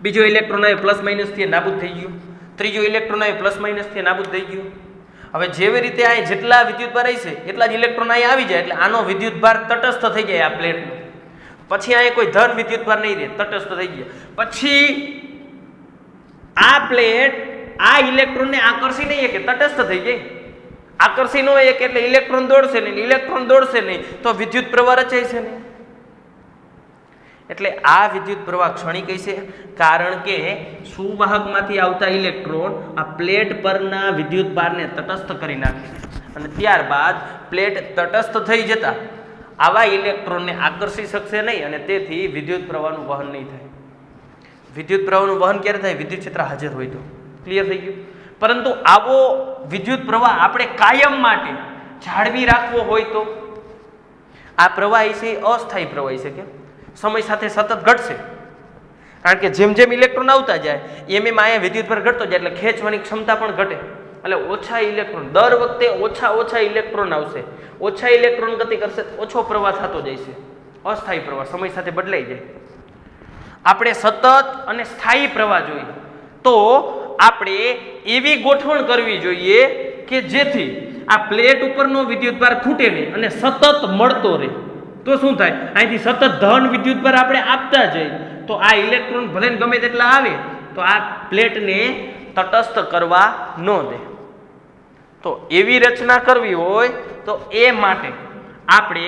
બીજો ઇલેક્ટ્રોન આવ્યો પ્લસ માઇનસ થી નાબૂદ થઈ ગયો. ત્રીજો ઇલેક્ટ્રોન આવ્યો પ્લસ માઇનસ થી નાબૂદ થઈ ગયો. હવે જેવી રીતે આ જેટલા વિદ્યુત ભાર હશે એટલા જ ઇલેક્ટ્રોન અહીંયા આવી જાય એટલે આનો વિદ્યુત ભાર તટસ્થ થઈ જાય આ પ્લેટનો. પછી અહીંયા કોઈ ધન વિદ્યુત ભાર નહીં રહે, તટસ્થ થઈ ગયા. પછી આ પ્લેટ આ ઇલેક્ટ્રોનને આકર્ષી નહીં કે તટસ્થ થઈ જાય. આકર્ષી ન હોય એટલે ઇલેક્ટ્રોન દોડશે નહીં, ઇલેક્ટ્રોન દોડશે નહીં તો વિદ્યુત પ્રવાહ રચાય છે નહીં. એટલે આ વિદ્યુત પ્રવાહ ક્ષણિક છે કારણ કે સુવાહકમાંથી આવતા ઇલેક્ટ્રોન આ પ્લેટ પરના વિદ્યુત ભારને તટસ્થ કરી નાખે અને ત્યારબાદ પ્લેટ તટસ્થ થઈ જતા આવા ઇલેક્ટ્રોનને આકર્ષી શકશે નહીં અને તેથી વિદ્યુત પ્રવાહનું વહન નહીં થાય. વિદ્યુત પ્રવાહનું વહન ક્યારે થાય? વિદ્યુત ક્ષેત્ર હાજર હોય તો. ક્લિયર થઈ ગયું? પરંતુ આવો વિદ્યુત પ્રવાહ આપણે કાયમ માટે જાળવી રાખવો હોય તો આ પ્રવાહ છે અસ્થાયી પ્રવાહ છે. કેમ? સમય સાથે સતત ઘટશે કારણ કે જેમ જેમ ઇલેક્ટ્રોન આવતા જાય એમ એમ અહીંયા વિદ્યુતભાર ઘટતો જાય એટલે ખેંચવાની ક્ષમતા પણ ઘટે. એટલે ઓછા ઇલેક્ટ્રોન દર વખતે ઓછા ઇલેક્ટ્રોન આવશે, ઓછા ઇલેક્ટ્રોન ગતિ કરશે, ઓછો પ્રવાહ થતો જાય છે. અસ્થાયી પ્રવાહ સમય સાથે બદલાઈ જાય. આપણે સતત અને સ્થાયી પ્રવાહ જોઈએ તો આપણે એવી ગોઠવણ કરવી જોઈએ કે જેથી આ પ્લેટ ઉપરનો વિદ્યુતભાર ખૂટે નહીં અને સતત મળતો રહે. તો શું થાય? અહીંથી સતત ધન વિદ્યુતભાર આપણે આપતા જઈએ તો આ ઇલેક્ટ્રોન ભલે ગમે તેટલા આવે તો આ પ્લેટને તટસ્થ કરવા ન દે. તો એવી રચના કરવી હોય તો એ માટે આપણે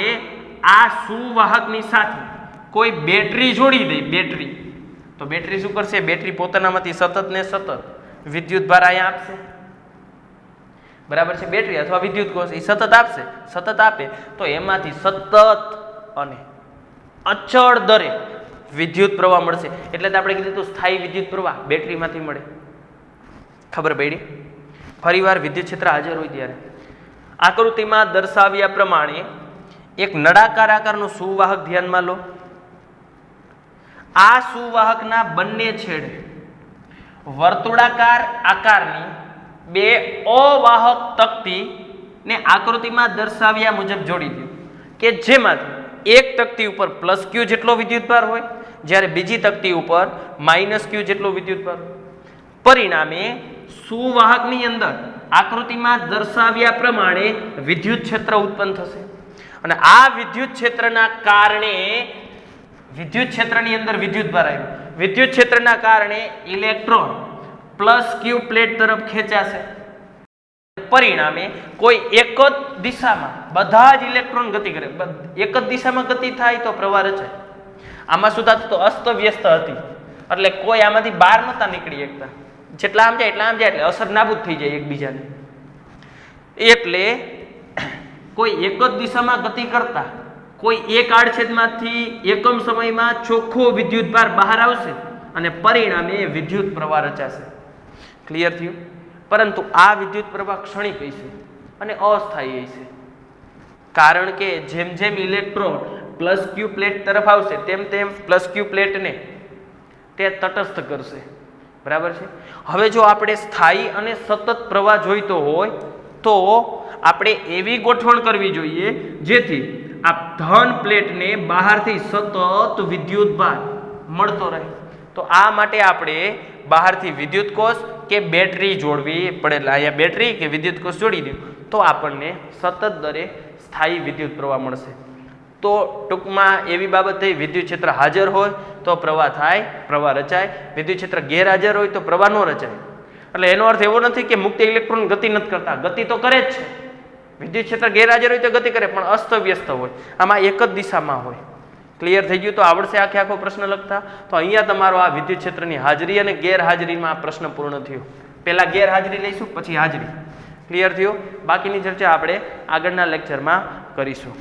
આ સુવાહકની સાથે કોઈ બેટરી જોડી દઈ. બેટરી તો બેટરી શું કરશે? બેટરી પોતાનામાંથી સતત ને સતત વિદ્યુતભાર અહીંયા આપશે. બરાબર છે? બેટરી અથવા વિદ્યુત કોષ એ સતત આપશે. સતત આપે તો એમાંથી સતત અને અચળ દરે વિદ્યુત પ્રવાહ મળશે. એટલે તો આપણે કીધું હતું સ્થાયી વિદ્યુત પ્રવાહ બેટરીમાંથી મળે. ખબર પડી? ફરીવાર વિદ્યુત ક્ષેત્ર હાજર હોય ત્યારે આકૃતિમાં દર્શાવ્યા પ્રમાણે એક નળાકાર આકારનું સુવાહક ધ્યાનમાં લો. આ સુવાહકના બંને છેડે વર્તુળાકાર આકારની બે અવાહક તકતી ને આકૃતિમાં દર્શાવ્યા મુજબ જોડી દો કે જેમાંથી એક તકતી ઉપર +q જેટલો વિદ્યુતભાર હોય જ્યારે બીજી તકતી ઉપર -q જેટલો વિદ્યુતભાર હોય. પરિણામે સુવાહકની અંદર આકૃતિમાં દર્શાવ્યા પ્રમાણે વિદ્યુત ક્ષેત્ર ઉત્પન્ન થશે અને આ વિદ્યુત ક્ષેત્રના કારણે વિદ્યુત ક્ષેત્રની અંદર વિદ્યુતભાર આવ્યો. વિદ્યુત ક્ષેત્રના કારણે ઇલેક્ટ્રોન +q પ્લેટ તરફ ખેંચાશે. પરિણામે કોઈ એક જ દિશામાં બધા જ ઇલેક્ટ્રોન ગતિ કરે. એક જ દિશામાં ગતિ થાય તો પ્રવાહ રચાય. આમાં શું થતું? તો અસ્તવ્યસ્ત હતી એટલે કોઈ આમાંથી બહાર નહોતા નીકળી શકતા. જેટલા આમ જાય એટલા આમ જાય એટલે અસર નાબૂદ થઈ જાય એકબીજાને. એટલે કોઈ એક જ દિશામાં ગતિ કરતા કોઈ એક આડછેદમાંથી એકમ સમયમાં ચોખ્ખો વિદ્યુતભાર બહાર આવશે અને પરિણામે વિદ્યુત પ્રવાહ રચાશે. ક્લિયર થયું? પરંતુ આ વિદ્યુત પ્રવાહ ક્ષણિક હશે અને અસ્થાયી હશે. કારણ કે જેમ જેમ ઇલેક્ટ્રોન +q પ્લેટ તરફ આવશે તેમ તેમ +q પ્લેટને તે તટસ્થ કરશે. બરાબર છે? હવે જો આપણે સ્થાયી અને સતત પ્રવાહ જોઈતો હોય તો આપણે એવી ગોઠવણ કરવી જોઈએ જેથી આ ધન પ્લેટને બહારથી સતત વિદ્યુતભાર મળતો રહે. તો આ માટે આપણે બહારથી વિદ્યુત કોષ કે બેટરી જોડવી પડે. એટલે અહીંયા બેટરી કે વિદ્યુત કોષ જોડી દો તો આપણને સતત દરે સ્થાયી વિદ્યુત પ્રવાહ મળશે. તો ટૂંકમાં એવી બાબત થઈ વિદ્યુત ક્ષેત્ર હાજર હોય તો પ્રવાહ થાય, પ્રવાહ રચાય. વિદ્યુત ક્ષેત્ર ગેરહાજર હોય તો પ્રવાહ ન રચાય. એટલે એનો અર્થ એવો નથી કે મુક્ત ઇલેક્ટ્રોન ગતિ નથી કરતા, ગતિ તો કરે જ છે. વિદ્યુત ક્ષેત્ર ગેરહાજર હોય તો ગતિ કરે પણ અસ્તવ્યસ્ત હોય, આમાં એક જ દિશામાં હોય. ક્લિયર થઈ ગયું? તો આવડશે આખે આખો પ્રશ્ન લખતા. તો અહીંયા તમારો આ વિદ્યુત ક્ષેત્રની હાજરી અને ગેરહાજરીમાં આ પ્રશ્ન પૂર્ણ થયો. પહેલા ગેરહાજરી લઈશું પછી હાજરી. ક્લિયર થયું? બાકીની ચર્ચા આપણે આગળના લેક્ચરમાં કરીશું.